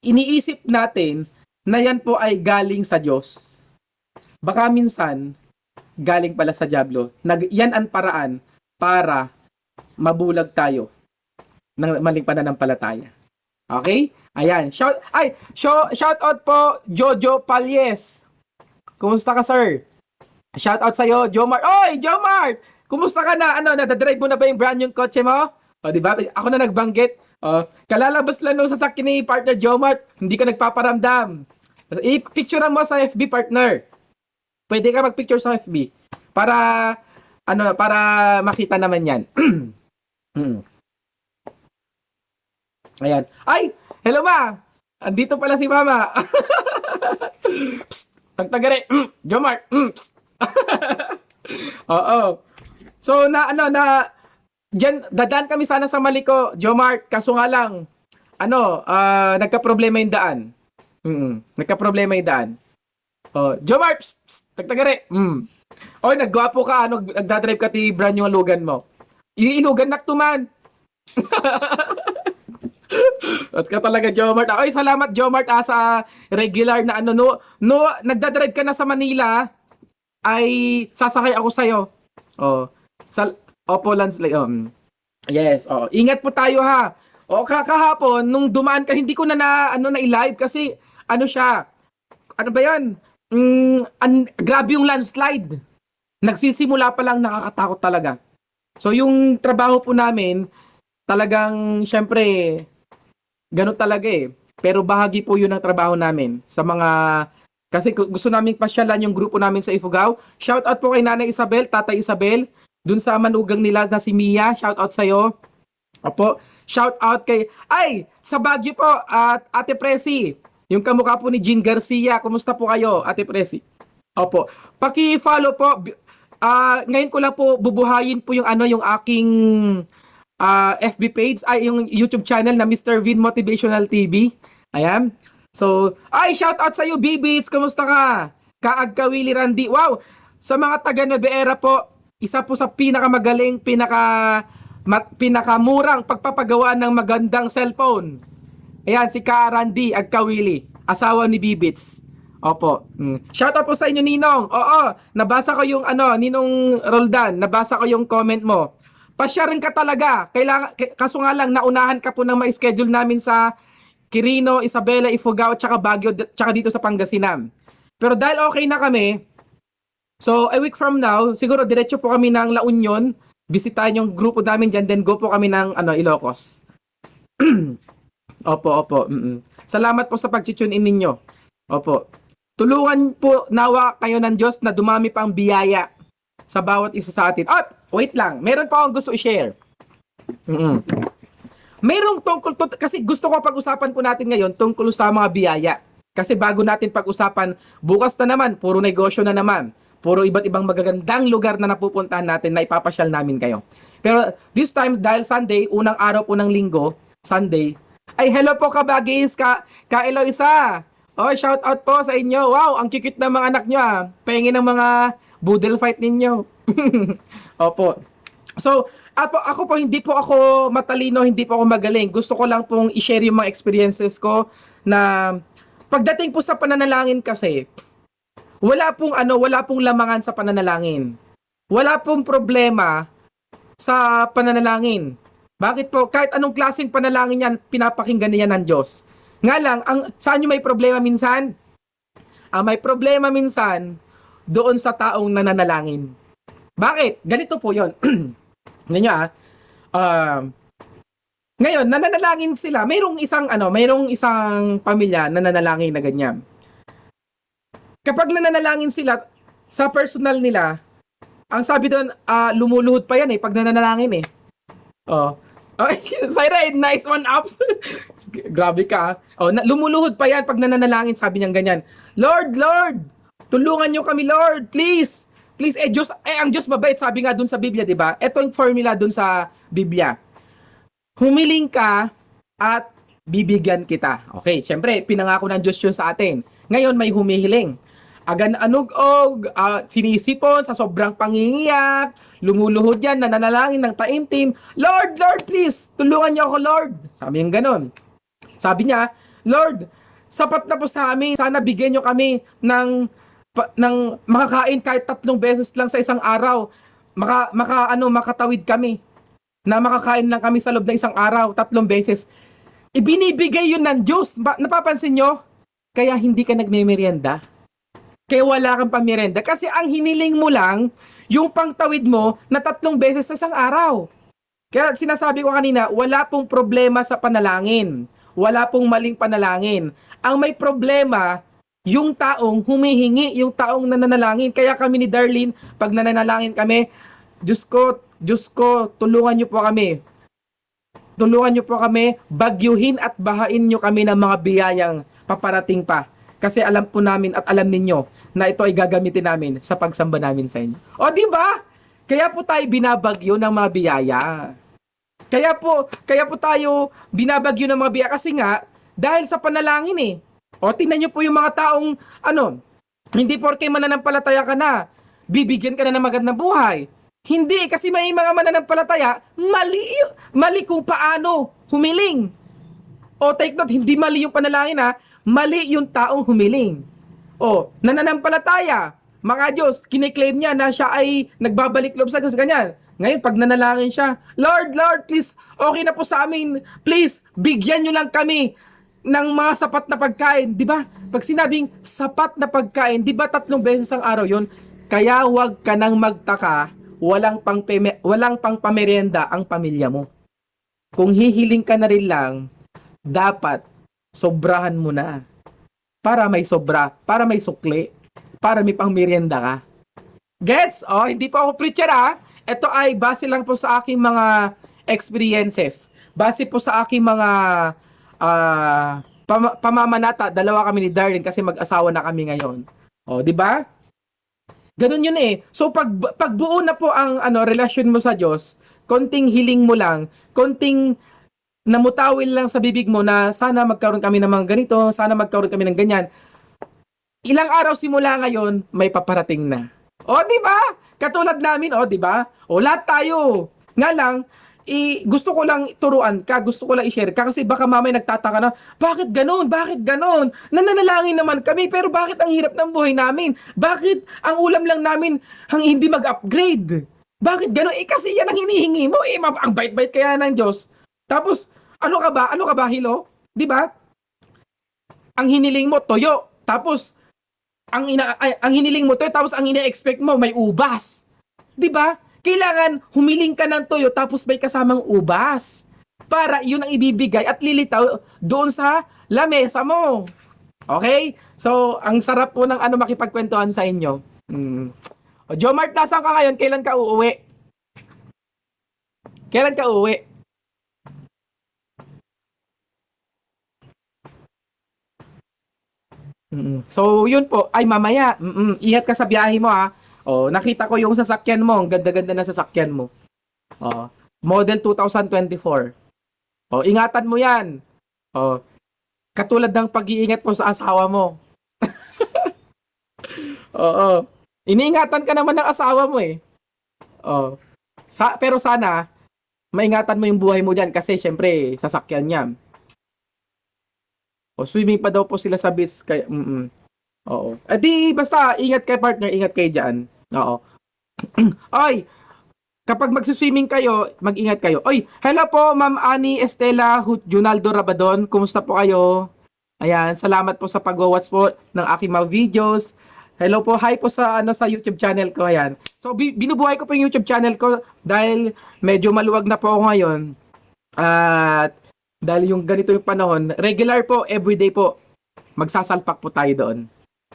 iniisip natin na yan po ay galing sa Diyos. Baka minsan, galing pala sa dyablo. Yan ang paraan para mabulag tayo ng maling pananampalataya. Okay? Ayan. Shout out po, Jojo Palyes. Kumusta ka, sir? Shout out sa'yo, Jomart. Oy, Jomart! Kumusta ka na? Nadadrive mo na ba yung brand yung kotse mo? O, di ba? Ako na nagbanggit. Kalalabas lang nung sasakyan ni partner Jomart, hindi ka nagpaparamdam. I-picturean mo sa FB, partner. Pwede ka mag-picture sa FB. Para makita naman yan. Ayan. Ay! Hello, ma! Andito pala si mama. Psst! Tagtagari, Jomart, Oo. So, dyan, dadaan kami sana sa Maliko, Jomart, kaso nga lang, nagka-problema yung daan. Nagka-problema yung daan. Jomart, tagtagari, nagwapo ka, nagdadrive ka ti brand yung lugan mo. Iinugan naktuman. At ka talaga, Jomart. Ay, salamat, Jomart, sa regular na nagdadrive ka na sa Manila, ay sasakay ako sa'yo. Opo, Lansley. Yes, ingat po tayo ha. Kahapon, nung dumaan ka, hindi ko na i-live kasi, siya, ano ba yan? Grabe yung landslide. Nagsisimula pa lang, nakakatakot talaga. So, yung trabaho po namin, talagang, syempre, ganun talaga eh. Pero bahagi po yun ng trabaho namin sa mga, kasi gusto namin pasyalan yung grupo namin sa Ifugao. Shout out po kay Nanay Isabel, Tatay Isabel, dun sa manugang nila na si Mia, shout out sa'yo. Opo, shout out kay sa Baguio po at Ate Presi. Yung kamukha po ni Jean Garcia. Kumusta po kayo, Ate Presi? Opo. Paki-follow po. Ngayon ko lang po bubuhayin po yung yung aking FB page, yung YouTube channel na Mr. Vin Motivational TV. Ayan. So, shout out sa iyo, B-Beats. Kumusta ka? Kaagkawili Randy. Wow. Sa mga taga Nueva po, isa po sa pinakamagaling, pinakamurang pagpapagawa ng magandang cellphone. Ayan, si Ka Randy Agkawili, asawa ni B-Beats. Opo. Shout out po sa inyo, Ninong. Oo, nabasa ko yung Ninong Roldan, nabasa ko yung comment mo. Pa-share rin ka talaga. Kaso nga lang, naunahan ka po ng ma-schedule namin sa Quirino, Isabela, Ifugao, tsaka Baguio, tsaka dito sa Pangasinan. Pero dahil okay na kami, so a week from now, siguro diretso po kami ng La Union, bisitahin yung grupo namin dyan, then go po kami ng Ilocos. Opo. Salamat po sa pag-tune in ninyo. Opo. Tulungan po nawa kayo ng Diyos na dumami pang biyaya sa bawat isa sa atin. Wait lang. Meron pa akong gusto i-share. Merong tungkol to, kasi gusto ko pag-usapan po natin ngayon tungkol sa mga biyaya. Kasi bago natin pag-usapan, bukas na naman, puro negosyo na naman. Puro iba't ibang magagandang lugar na napupuntahan natin na ipapasyal namin kayo. Pero this time, dahil Sunday, unang araw po ng linggo, Sunday, hello po kabagis, Ka Eloisa. Shout out po sa inyo. Wow, ang cute ng mga anak nyo Pahingin ng mga boodle fight ninyo. Opo. So, ako po, hindi po ako matalino, hindi po ako magaling. Gusto ko lang pong i-share yung mga experiences ko na pagdating po sa pananalangin kasi, wala pong lamangan sa pananalangin. Wala pong problema sa pananalangin. Bakit po? Kahit anong klaseng panalangin yan, pinapakinggan niya ng Diyos. Nga lang, saan yung may problema minsan? May problema minsan doon sa taong nananalangin. Bakit? Ganito po yun. Ngayon, nananalangin sila. Mayroong isang pamilya na nananalangin na ganyan. Kapag nananalangin sila sa personal nila, ang sabi doon, lumuluhod pa yan pag nananalangin Syra, nice one ups. Grabe ka. Lumuluhod pa yan pag nananalangin, sabi niya ganyan. Lord, tulungan niyo kami, Lord, please. Please, Diyos, ang Diyos mabait, sabi nga dun sa Biblia, di ba? Ito yung formula dun sa Biblia. Humiling ka at bibigyan kita. Okay, syempre, pinangako ng Diyos yun sa atin. Ngayon, may humihiling. Agan-anug-og, sinisipon sa sobrang pangingiyak, lumuluhod yan, nananalangin ng taimtim. Lord, please, tulungan niyo ako, Lord. Sabi yung ganon. Sabi niya, Lord, sapat na po sa amin, sana bigyan niyo kami ng makakain kahit 3 beses lang sa isang araw. Makatawid kami. Na makakain lang kami sa loob ng isang araw, 3 beses. Ibinibigay yun ng Diyos. Napapansin nyo? Kaya hindi ka nagme-merienda. Kaya wala kang pamerienda. Kasi ang hiniling mo lang, yung pangtawid mo na 3 beses sa isang araw. Kaya sinasabi ko kanina, wala pong problema sa panalangin. Wala pong maling panalangin. Ang may problema, yung taong humihingi, yung taong nananalangin. Kaya kami ni Darlene, pag nananalangin kami, Diyos ko, tulungan niyo po kami. Tulungan niyo po kami, bagyuhin at bahain niyo kami ng mga biyayang paparating pa. Kasi alam po namin at alam ninyo na ito ay gagamitin namin sa pagsamba namin sa inyo. O, di ba? Kaya po tayo binabagyo ng mga biyaya. Kaya po tayo binabagyo ng mga biyaya kasi nga, dahil sa panalangin O, tingnan nyo po yung mga taong, hindi porke mananampalataya ka na, bibigyan ka na ng magandang buhay. Hindi, kasi may mga mananampalataya, mali kung paano humiling. O, take note, hindi mali yung panalangin mali yung taong humiling. O, nananampalataya, mga Diyos, kiniklaim niya na siya ay nagbabalik loob sa Diyos, ganyan. Ngayon, pag nanalangin siya, Lord, please, okay na po sa amin, please, bigyan nyo lang kami ng mga sapat na pagkain, di ba? Pag sinabing sapat na pagkain, di ba 3 beses ang araw yon? Kaya huwag ka nang magtaka, walang pang pamerienda ang pamilya mo. Kung hihiling ka na rin lang, dapat sobrahan mo na. Para may sobra, para may sukli, para may pang merienda ka. Gets? Hindi pa ako preacher Ito ay base lang po sa aking mga experiences. base po sa aking mga pamamanata, dalawa kami ni Darlene kasi mag-asawa na kami ngayon. O, di ba? Ganun yun eh. So pagbuo na po ang relasyon mo sa Diyos, konting hiling mo lang, konting namutawil lang sa bibig mo na sana magkaroon kami ng mga ganito, sana magkaroon kami ng ganyan. Ilang araw simula ngayon, may paparating na. O, di ba? Katulad namin, o, di ba? O, lahat tayo. Nga lang, gusto ko lang turuan ka, gusto ko lang i-share ka kasi baka mamay nagtataka na, bakit ganon? Bakit ganon? Nananalangin naman kami, pero bakit ang hirap ng buhay namin? Bakit ang ulam lang namin hindi mag-upgrade? Bakit ganon? Kasi yan ang hinihingi mo. Ang bait-bait kaya ng Diyos. Tapos, ano ka ba? Ano ka ba, Hilo? Di ba? Ang hiniling mo, toyo. Tapos, ang hiniling mo toyo, tapos ang ina-expect mo, may ubas. Di ba? Kailangan humiling ka ng toyo tapos may kasamang ubas. Para yun ang ibibigay at lilitaw doon sa lamesa mo. Okay? So, ang sarap po ng makipagkwentuhan sa inyo. O, Jomart, nasaan ka ngayon? Kailan ka uuwi? Kailan ka uuwi? So, yun po. Ay, mamaya. Ingat ka sa biyahe mo, ha. Oh, nakita ko yung sasakyan mo. Ang ganda-ganda na sasakyan mo. Oh, model 2024. Oh, ingatan mo yan. Oh, katulad ng pag-iingat mo sa asawa mo. Oo. Iniingatan ka naman ng asawa mo eh. Oh. Pero sana, maingatan mo yung buhay mo dyan kasi syempre, sasakyan niya. O, swimming pa daw po sila sa beach. Kaya, Oo. Di, basta, ingat kayo partner, ingat kayo dyan. Oo. Oy, kapag magsiswimming kayo, mag-ingat kayo. Oy, hello po, Ma'am Ani Estela Junaldo Rabadon. Kumusta po kayo? Ayan, salamat po sa pag-watch po ng aking mga videos. Hello po, hi po sa sa YouTube channel ko. Ayan. So, binubuhay ko po yung YouTube channel ko dahil medyo maluwag na po ako ngayon. At dahil yung ganito yung panahon, regular po, everyday po, magsasalpak po tayo doon.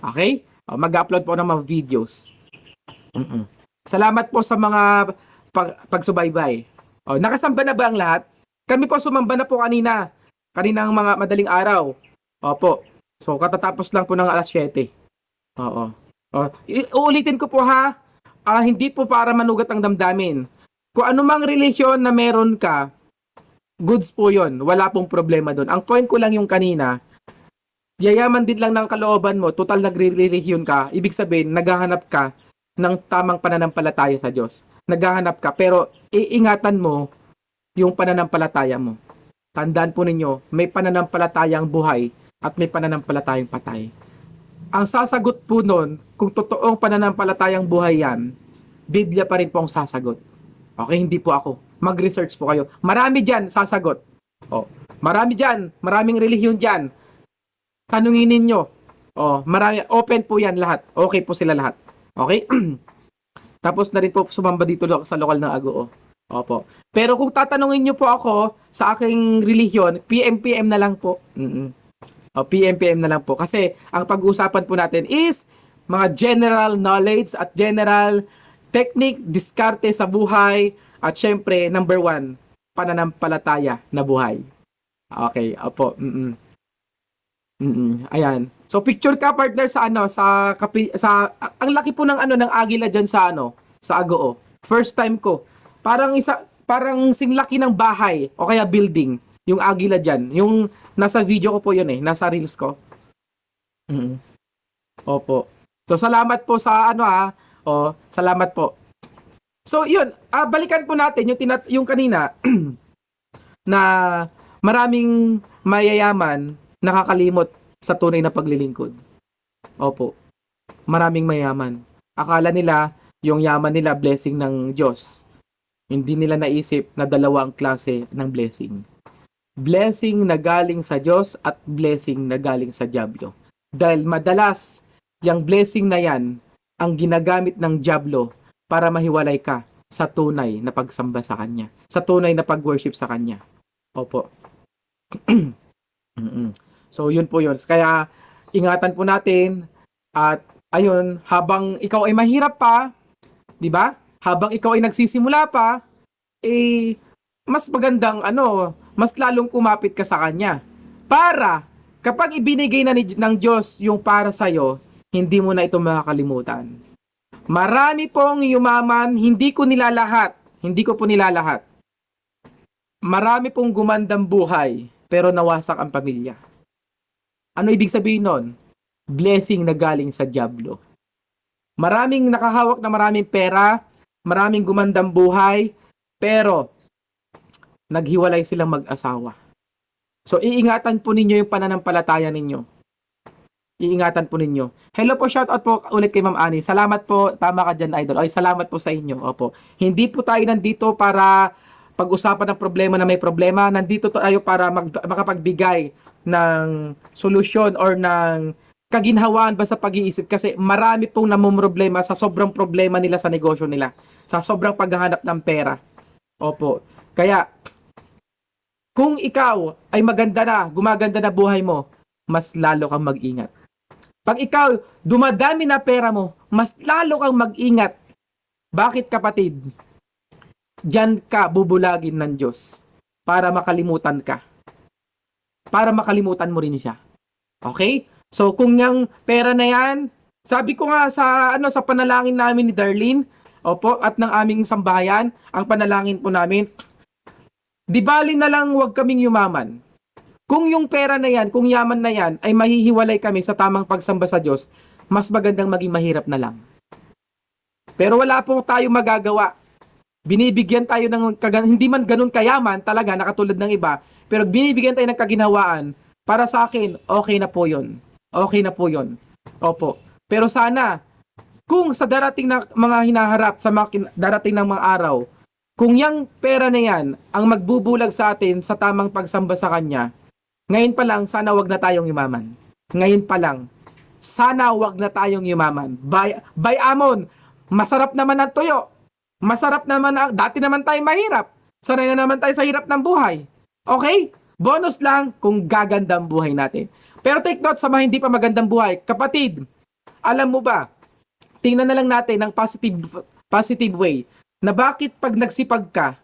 Okay? Mag-upload po ng mga videos. Salamat po sa mga pagsubaybay. Nakasamba na ba ang lahat? Kami po sumamba na po kanina. Kaninang mga madaling araw. Opo. So, katatapos lang po ng alas 7. Oo. Uulitin ko po ha. Hindi po para manugat ang damdamin. Kung anumang relihiyon na meron ka, goods po yun. Wala pong problema doon. Ang point ko lang yung kanina, yayaman din lang ng kalooban mo, total nagre-relihiyon ka, ibig sabihin, naghahanap ka ng tamang pananampalataya sa Diyos. Naghahanap ka, pero iingatan mo yung pananampalataya mo. Tandaan po ninyo, may pananampalatayang buhay at may pananampalatayang patay. Ang sasagot po nun, kung totoong pananampalatayang buhay yan, Biblia pa rin po ang sasagot. Okay, hindi po ako. Mag-research po kayo. Marami dyan sasagot. Marami dyan, maraming relihiyon dyan. Tanungin ninyo. Marami, open po yan lahat. Okay po sila lahat. Okay? Tapos na rin po sumamba dito sa lokal ng Agoo. Opo. Pero kung tatanungin nyo po ako sa aking relihiyon, PM na lang po. PM na lang po. Kasi ang pag-uusapan po natin is mga general knowledge at general technique, diskarte sa buhay, at syempre, number 1, pananampalataya na buhay. Okay, opo. Ayan. So picture ka partner sa ang laki po ng ng agila diyan sa Agoo. First time ko. Parang singlaki ng bahay o kaya building yung agila diyan. Yung nasa video ko po 'yun nasa reels ko. Opo. So salamat po sa salamat po. So 'yun, balikan po natin yung kanina na maraming mayayaman nakakalimot sa tunay na paglilingkod. Opo. Maraming mayaman. Akala nila, yung yaman nila blessing ng Diyos. Hindi nila naisip na dalawang klase ng blessing. Blessing na galing sa Diyos at blessing na galing sa dyablo. Dahil madalas, yung blessing na yan, ang ginagamit ng dyablo para mahiwalay ka sa tunay na pagsamba sa Kanya. Sa tunay na pag-worship sa Kanya. Opo. So, yun po yun. Kaya, ingatan po natin. At, ayun, habang ikaw ay mahirap pa, di ba? Habang ikaw ay nagsisimula pa, mas magandang, mas lalong kumapit ka sa Kanya. Para, kapag ibinigay na ng Diyos yung para sa'yo, hindi mo na ito makakalimutan. Marami pong yumaman, hindi ko nilalahat. Hindi ko po nilalahat. Marami pong gumandang buhay, pero nawasak ang pamilya. Ano ibig sabihin nun? Blessing na galing sa dyablo. Maraming nakahawak na maraming pera, maraming gumandang buhay, pero naghiwalay silang mag-asawa. So, iingatan po ninyo yung pananampalataya ninyo. Iingatan po ninyo. Hello po, shoutout po ulit kay Ma'am Ani. Salamat po, tama ka dyan, idol. Ay, salamat po sa inyo. Opo. Hindi po tayo nandito para pag-usapan ng problema na may problema. Nandito tayo para makapagbigay ng solusyon or ng kaginhawaan ba sa pag-iisip, kasi marami pong namumroblema sa sobrang problema nila sa negosyo nila, sa sobrang paghahanap ng pera. Opo. Kaya, kung ikaw ay maganda na, gumaganda na buhay mo, mas lalo kang mag-ingat. Pag ikaw dumadami na pera mo, mas lalo kang mag-ingat. Bakit, kapatid? Diyan ka bubulagin ng Diyos para makalimutan ka. Para makalimutan mo rin siya. Okay? So, kung yung pera na yan, sabi ko nga sa panalangin namin ni Darlene, opo, at ng aming sambahayan, ang panalangin po namin, di bali na lang wag kaming yumaman. Kung yung pera na yan, kung yaman na yan, ay mahihiwalay kami sa tamang pagsamba sa Diyos, mas magandang maging mahirap na lang. Pero wala pong tayo magagawa. Binibigyan tayo ng, hindi man ganun kayaman talaga, nakatulad ng iba, pero binibigyan tayo ng kaginhawaan. Para sa akin, okay na po yun. Okay na po yun. Opo. Pero sana, kung sa darating na mga hinaharap, sa darating ng mga araw, kung yung pera na yan ang magbubulag sa atin sa tamang pagsamba sa Kanya, ngayon pa lang, sana wag na tayong yumaman. Ngayon pa lang, sana wag na tayong yumaman. By Amon, masarap naman ang tuyo. Masarap naman ang, dati naman tayo mahirap. Sanay na naman tayo sa hirap ng buhay. Okay? Bonus lang kung gaganda ang buhay natin. Pero take note sa mga hindi pa magandang buhay. Kapatid, alam mo ba, tingnan na lang natin ng positive way, na bakit pag nagsipag ka,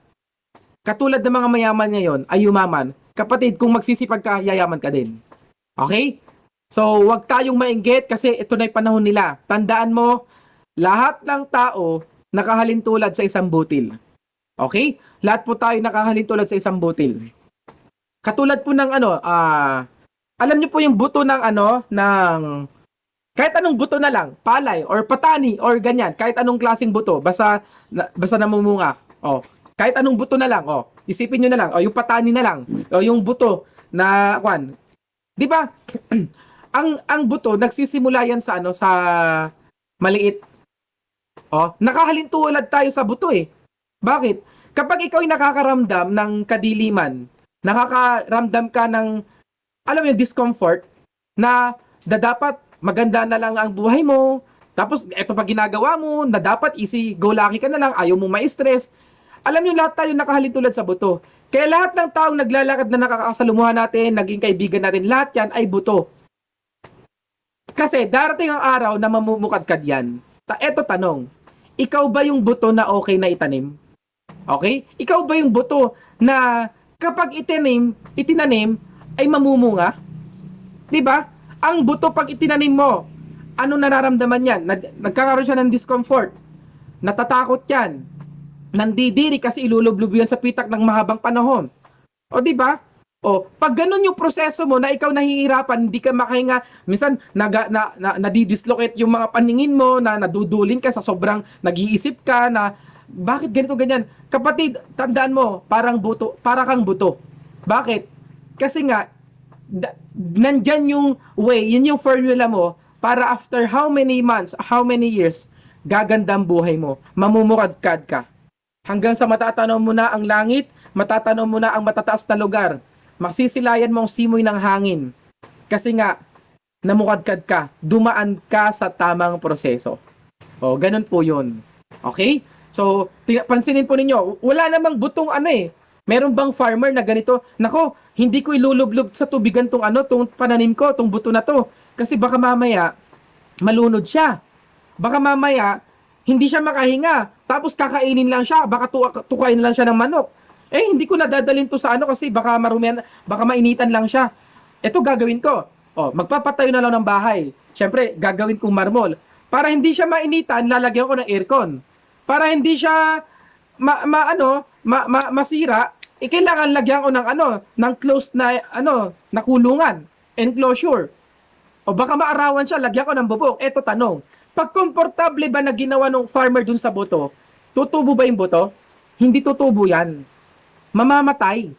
katulad ng mga mayaman ngayon, ay yumaman. Kapatid, kung magsisipag ka, yayaman ka din. Okay? So, wag tayong mainggit kasi ito na yung panahon nila. Tandaan mo, lahat ng tao nakahalintulad sa isang butil. Okay? Lahat po tayo nakahalintulad sa isang butil. Katulad po ng alam niyo po yung buto ng kahit anong buto na lang, palay or patani or ganyan, kahit anong klaseng buto, basta namumunga. Oh, kahit anong buto na lang, isipin niyo na lang, yung patani na lang, yung buto na 'di ba? ang buto nagsisimula yan sa sa maliit. Nakahalintulad tayo sa buto eh. Bakit? Kapag ikaw ay nakakaramdam ng kadiliman, nakakaramdam ka ng alam mo yung discomfort na dapat maganda na lang ang buhay mo, tapos eto pa ginagawa mo, na dapat easy go lucky ka na lang, ayaw mo ma-stress. Alam nyo, lahat tayo nakahalintulad sa buto. Kaya lahat ng taong naglalakad na nakakasalumuhan natin, naging kaibigan natin, lahat yan ay buto. Kasi darating ang araw na mamumukadkad yan. Eto tanong, ikaw ba yung buto na okay na itanim? Okay? Ikaw ba yung buto na kapag itinanim, ay mamumunga? 'Di ba? Ang buto pag itinanim mo, ano nararamdaman yan? Nagkakaroon siya ng discomfort. Natatakot yan. Nandidiri kasi ilulublob yan sa pitak ng mahabang panahon. O 'di ba? Pag ganun yung proseso mo na ikaw nahihirapan, hindi ka makahinga, minsan nadidislocate yung mga paningin mo, na nadudulin ka sa sobrang nag-iisip ka na bakit ganito ganyan. Kapatid, tandaan mo, para kang buto. Bakit? Kasi nga, nandyan yung way, yun yung formula mo para after how many months, how many years, gaganda ang buhay mo, mamumukadkad ka. Hanggang sa matatanaw mo na ang langit, matatanaw mo na ang matataas na lugar, maksisilayan mong simoy ng hangin. Kasi nga, namukadkad ka, dumaan ka sa tamang proseso. Ganun po yun. Okay? So, pansinin po ninyo, wala namang butong meron bang farmer na ganito, nako, hindi ko ilulublob sa tubigan tong pananim ko, tong buto na to. Kasi baka mamaya, malunod siya. Baka mamaya, hindi siya makahinga. Tapos kakainin lang siya, baka tukain lang siya ng manok. Eh, hindi ko nadadalhin to sa ano kasi baka marumihan, baka mainitan lang siya. Ito gagawin ko. Oh, magpapatayo na lang ng bahay. Siyempre, gagawin kong marmol. Para hindi siya mainitan, lalagyan ko ng aircon. Para hindi siya masira, kailangan lagyan ko ng ng closed na na kulungan, enclosure. O baka maarawan siya, lagyan ko ng bubong. Eto tanong, pag komportable ba na ginawa ng farmer dun sa buto, tutubo ba yung buto? Hindi tutubo yan. Mamamatay.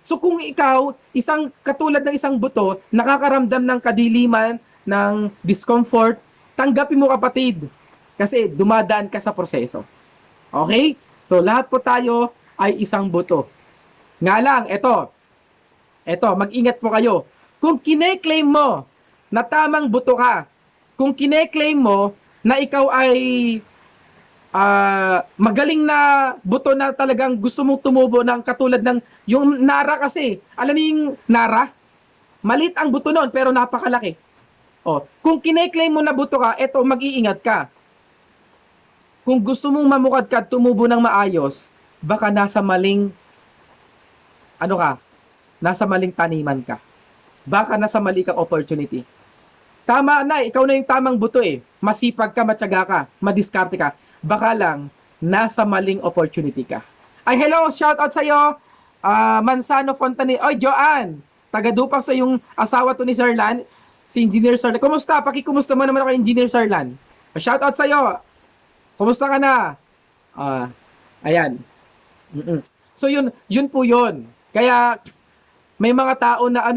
So kung ikaw, isang katulad ng isang buto, nakakaramdam ng kadiliman, ng discomfort, tanggapin mo kapatid. Kasi dumadaan ka sa proseso. Okay? So lahat po tayo ay isang buto. Nga lang, eto, mag-ingat po kayo. Kung kine-claim mo na tamang buto ka, kung kine-claim mo na ikaw ay magaling na buto na talagang gusto mong tumubo ng katulad ng yung Nara kasi. Alam mo yung Nara? Malit ang buto nun pero napakalaki. Oh, kung kine-claim mo na buto ka, eto mag-iingat ka. Kung gusto mong mamukad ka at tumubo ng maayos, baka nasa maling nasa maling taniman ka. Baka nasa mali kang opportunity. Tama na, ikaw na yung tamang buto eh. Masipag ka, matyaga ka, madiskarte ka. Baka lang, nasa maling opportunity ka. Ay, hello, shout out sa'yo, Mansano Fontane. Oy, Joanne, taga-dupak sa yung asawa to ni Sarlan, si Engineer Sarlan. Kumusta? Pakikumusta mo naman ako, Engineer Sarlan. Shout out sa'yo. Kumusta ka na? Ayan. So, yun po yun. Kaya, may mga tao na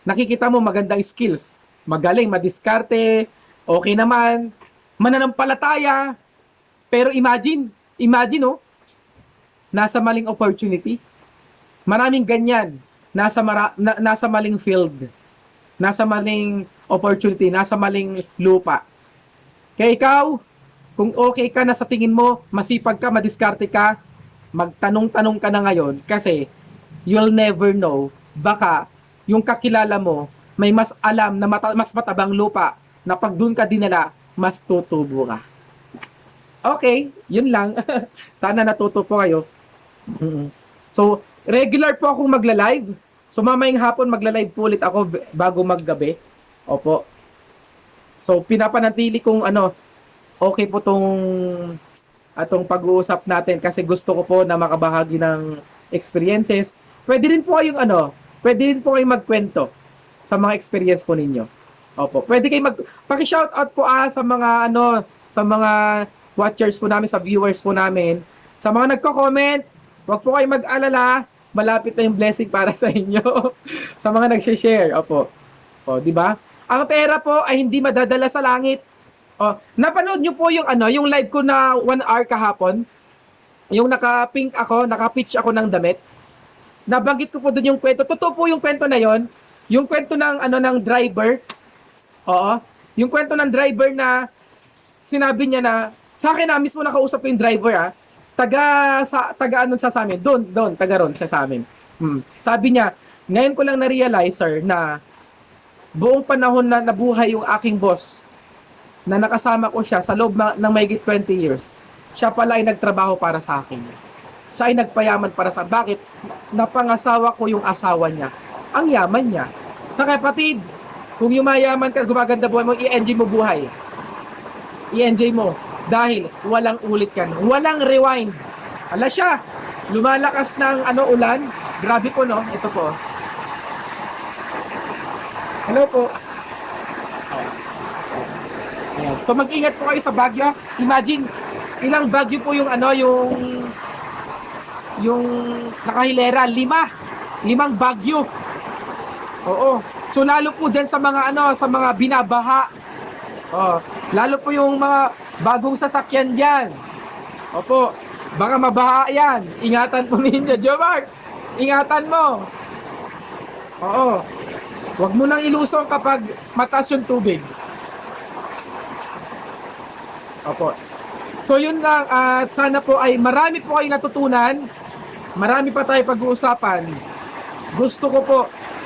nakikita mo magandang skills. Magaling, madiskarte, okay naman, mananampalataya. Pero imagine nasa maling opportunity. Maraming ganyan, nasa maling field, nasa maling opportunity, nasa maling lupa. Kaya ikaw, kung okay ka na sa tingin mo, masipag ka, madiskarte ka, magtanong-tanong ka na ngayon kasi you'll never know, baka yung kakilala mo may mas alam na mas matabang lupa na pag dun ka dinala, mas tutubo ka. Okay, yun lang. Sana natuto po kayo. So, regular po akong magla-live. So, mamayang hapon magla-live po ulit ako bago maggabi. Opo. So, pinapanatili kong okay po atong pag-uusap natin kasi gusto ko po na makabahagi ng experiences. Pwede rin po kayong magkwento sa mga experience po ninyo. Opo. Pwede kayong paki-shoutout po sa mga sa mga watchers po namin, sa viewers po namin. Sa mga nagko-comment, wag po kayong mag-alala, malapit na yung blessing para sa inyo. Sa mga nag-share, opo. O, di ba? Ang pera po ay hindi madadala sa langit. O, napanood niyo po yung live ko na 1 hour kahapon. Yung naka-pink ako, naka-pitch ako ng damit. Nabanggit ko po doon yung kwento. Totoo po yung kwento na yon. Yung kwento ng driver. Oo. Yung kwento ng driver na sinabi niya na sa akin na mismo nakausap ko yung driver taga siya sa amin. Doon, taga ron siya sa amin. Sabi niya, ngayon ko lang na-realize, sir, na buong panahon na nabuhay yung aking boss, na nakasama ko siya sa loob ng mahigit 20 years, siya pala ay nagtrabaho para sa akin. Siya ay nagpayaman para sa bakit? Napangasawa ko yung asawa niya. Ang yaman niya. Sa kapatid, kung yumayaman ka, gumaganda buhay mo, i-enjoy mo buhay. I-enjoy mo. Dahil walang ulit yan. Walang rewind. Ala siya. Lumalakas ng ulan. Grabe po, no? Ito po. Hello po. Ayan. So mag-ingat po kayo sa Baguio. Imagine, ilang Baguio po yung yung nakahilera. 5 Baguio. Oo. So lalo po dyan sa mga sa mga binabaha. Oh, lalo po yung mga bagong sasakyan diyan. Opo, baka mabaha yan. Ingatan po ninyo, Jomar. Ingatan mo. Oo. Huwag mo nang ilusong kapag mataas yung tubig. Opo. So yun lang, at sana po ay marami po kayong natutunan. Marami pa tayo pag-uusapan. Gusto ko po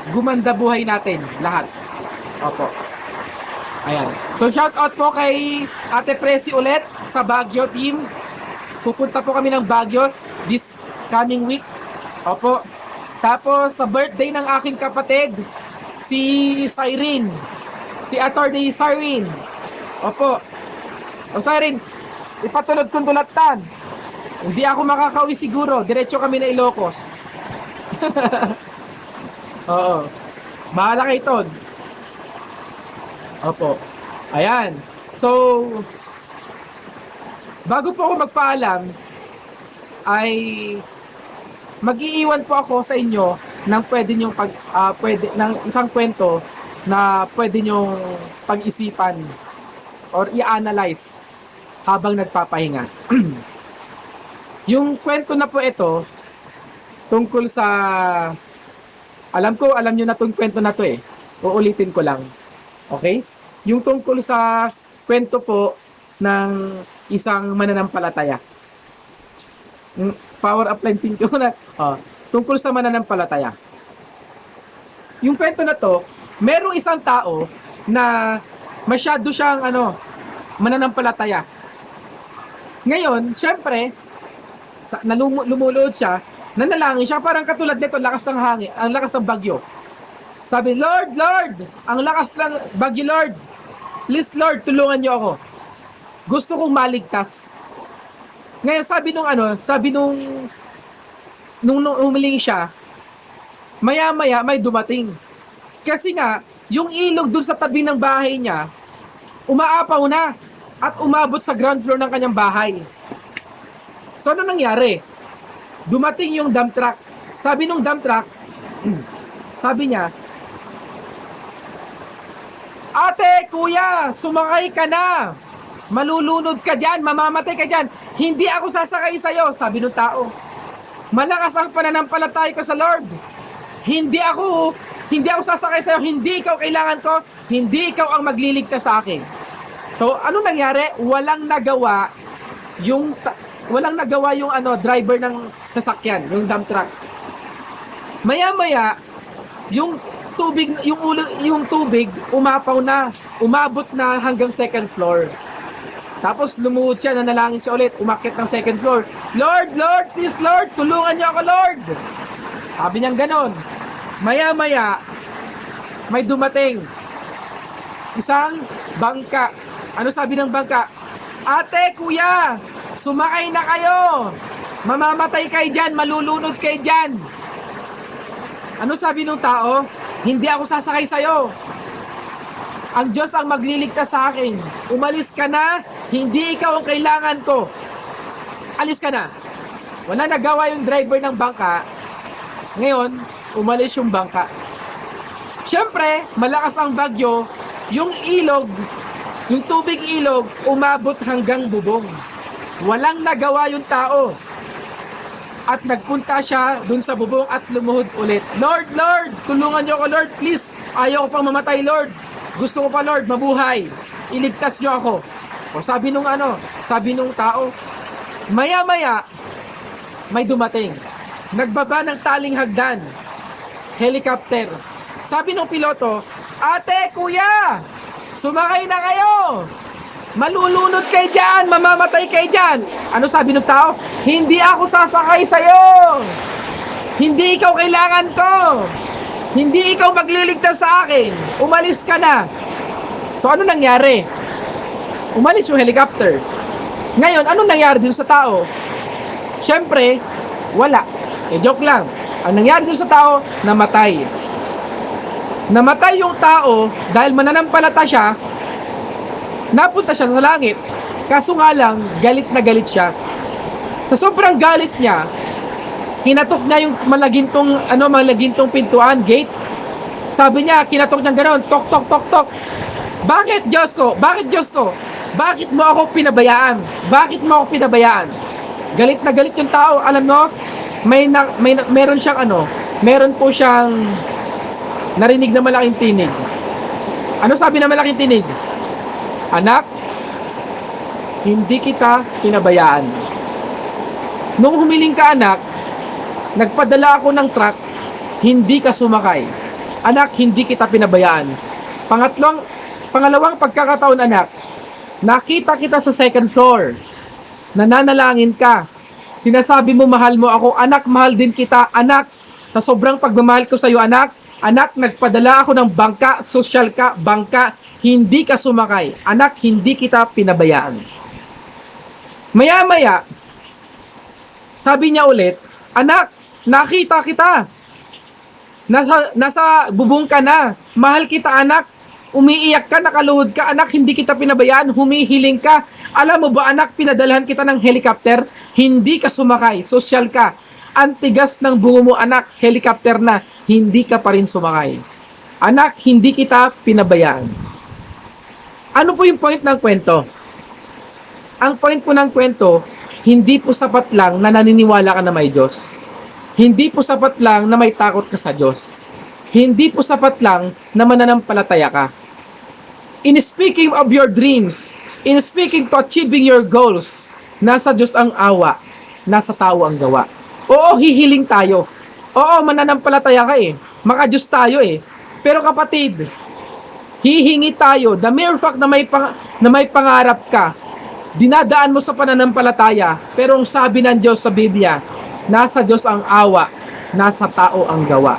gumanda buhay natin lahat. Opo. Ayan. So shout out po kay Ate Presi ulit sa Baguio team. Pupunta po kami ng Baguio this coming week. Opo. Tapos, sa birthday ng aking kapatid, si Cyrene. Si Attorney Cyrene. Opo. O Cyrene, ipatulad kong tulatan. Hindi ako makakauwi siguro. Diretso kami na Ilocos. Oo. Bahala kay Todd. Opo. Ayan. So, bago po ako magpaalam, ay mag-iiwan po ako sa inyo ng pwede nyong pwede ng isang kwento na pwede nyong pag-isipan or i-analyze habang nagpapahinga. Yung kwento na po ito tungkol sa alam nyo na tong kwento na to eh. Uulitin ko lang. Okay? Yung tungkol sa kwento po ng isang mananampalataya. Power up line thinking ko na. Tungkol sa mananampalataya. Yung kwento na to, merong isang tao na masyado siyang mananampalataya. Ngayon, syempre, lumuluod siya, nanalangin siya, parang katulad nito, lakas ng hangin, ang lakas ng bagyo. Sabi, Lord, Lord, ang lakas ng bagyo, Lord. Please, Lord, tulungan niyo ako. Gusto kong maligtas. Ngayon, sabi nung umiling siya, maya-maya may dumating. Kasi nga, yung ilog dun sa tabi ng bahay niya, umaapaw na at umabot sa ground floor ng kanyang bahay. So, ano nangyari? Dumating yung dump truck. Sabi nung dump truck, sabi niya, Ate, kuya, sumakay ka na. Malulunod ka dyan, mamamatay ka dyan. Hindi ako sasakay sa'yo, sabi nung tao. Malakas ang pananampalataya ko sa Lord. Hindi ako sasakay sa'yo, hindi ikaw kailangan ko, hindi ikaw ang magliligtas sa akin. So, ano nangyari? Walang nagawa yung driver ng sasakyan, yung dump truck. Maya-maya, yung tubig umapaw na, umabot na hanggang second floor. Tapos lumuhod siya, nanalangin siya ulit, umakyat ng second floor. Lord, Lord, please Lord, tulungan niyo ako, Lord. Sabi niyang ganon. Maya-maya, may dumating isang bangka. Ano sabi ng bangka? Ate, kuya, sumakay na kayo. Mamamatay kayo dyan, malulunod kayo dyan. Ano sabi ng tao? Hindi ako sasakay sa'yo. Ang Diyos ang magliligtas sa akin. Umalis ka na, hindi ikaw ang kailangan ko. Alis ka na. Wala nagawa yung driver ng bangka. Ngayon, umalis yung bangka. Siyempre, malakas ang bagyo, yung ilog, yung tubig ilog, umabot hanggang bubong. Walang nagawa yung tao. At nagpunta siya dun sa bubong at lumuhod ulit. Lord, Lord, tulungan niyo ako, Lord, please. Ayaw ko pang mamatay, Lord. Gusto ko pa, Lord, mabuhay. Iligtas niyo ako. O sabi nung tao, maya-maya, may dumating. Nagbaba ng taling hagdan. Helicopter. Sabi nung piloto, Ate, kuya, sumakay na kayo. Malulunod kayo dyan, mamamatay kayo dyan. Ano sabi ng tao? Hindi ako sasakay sa'yo. Hindi ikaw kailangan ko. Hindi ikaw magliligtas sa akin. Umalis ka na. So ano nangyari? Umalis yung helicopter. Ngayon, ano nangyari din sa tao? Siyempre, wala. Joke lang. Ang nangyari din sa tao, namatay. Namatay yung tao dahil mananampalata siya. Napunta siya sa langit. Kaso nga lang, galit na galit siya. Sa sobrang galit niya, kinatok niya yung malagintong pintuan, gate. Sabi niya, kinatok niya gano'n, tok, tok, tok, tok. Bakit Diyos ko? Bakit Diyos ko? Bakit mo ako pinabayaan? Bakit mo ako pinabayaan? Galit na galit yung tao. Alam mo, meron po siyang narinig na malaking tinig. Ano sabi na malaking tinig? Anak, hindi kita pinabayaan. Nung humiling ka, anak, nagpadala ako ng truck, hindi ka sumakay. Anak, hindi kita pinabayaan. Pangalawang pagkakataon, anak, nakita kita sa second floor. Nananalangin ka. Sinasabi mo mahal mo ako, anak, mahal din kita, anak. Sa sobrang pagmamahal ko sa iyo, anak, anak, nagpadala ako ng bangka, social ka, bangka, hindi ka sumakay. Anak, hindi kita pinabayaan. Maya-maya, sabi niya ulit, anak, nakita kita. Nasa bubong ka na. Mahal kita, anak. Umiiyak ka, nakaluhod ka, anak, hindi kita pinabayaan, humihiling ka. Alam mo ba, anak, pinadalhan kita ng helicopter, hindi ka sumakay, social ka. Ang tigas ng bungo mo, anak, helicopter na, hindi ka pa rin sumakay. Anak, hindi kita pinabayaan. Ano po yung point ng kwento? Ang point po ng kwento, hindi po sapat lang na naniniwala ka na may Diyos. Hindi po sapat lang na may takot ka sa Diyos. Hindi po sapat lang na mananampalataya ka. In speaking of your dreams, in speaking to achieving your goals, nasa Diyos ang awa, nasa tao ang gawa. Oo, hihiling tayo. Oo, mananampalataya ka eh. Maka-Diyos tayo eh. Pero kapatid, hihingi tayo. The mere fact na may pangarap ka, dinadaan mo sa pananampalataya, pero ang sabi ng Diyos sa Biblia, nasa Diyos ang awa, nasa tao ang gawa.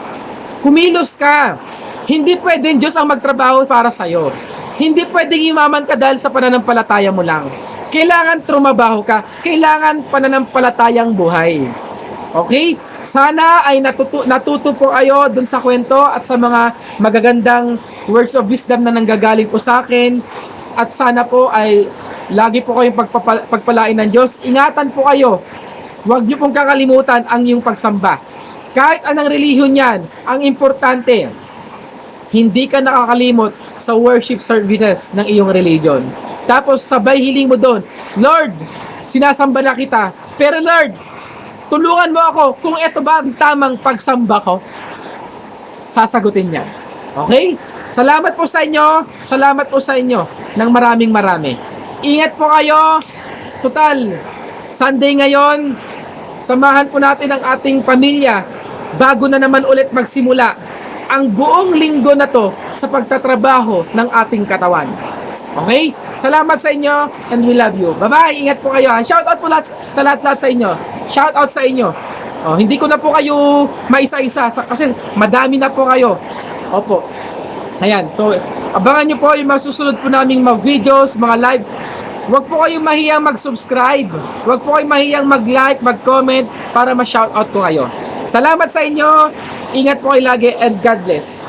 Kumilos ka. Hindi pwedeng Diyos ang magtrabaho para sa'yo. Hindi pwedeng yumaman ka dahil sa pananampalataya mo lang. Kailangan trumabaho ka. Kailangan pananampalatayang buhay. Okay? Sana ay natuto po kayo dun sa kwento at sa mga magagandang words of wisdom na nanggagaling po sa akin. At sana po ay lagi po kayong pagpalain ng Diyos. Ingatan po kayo. Huwag niyo pong kakalimutan ang iyong pagsamba. Kahit anong relihiyon yan, ang importante, hindi ka nakakalimot sa worship services ng iyong religion. Tapos sabay hiling mo doon, Lord, sinasamba na kita. Pero Lord, tulungan mo ako kung ito ba ang tamang pagsamba ko. Sasagutin niya. Okay? Salamat po sa inyo. Salamat po sa inyo ng marami. Ingat po kayo. Total, Sunday ngayon, samahan po natin ang ating pamilya bago na naman ulit magsimula ang buong linggo na to sa pagtatrabaho ng ating katawan. Okay? Salamat sa inyo and we love you. Bye-bye. Ingat po kayo. Shout out po sa lahat sa inyo. Shout out sa inyo. Oh, hindi ko na po kayo maisa-isa kasi madami na po kayo. Opo. Ayan. So, abangan nyo po yung masusunod po naming mga videos, mga live. Huwag po kayong mahiyang mag-subscribe. Huwag po kayong mahiyang mag-like, mag-comment para ma-shoutout po kayo. Salamat sa inyo. Ingat po kayo lagi and God bless.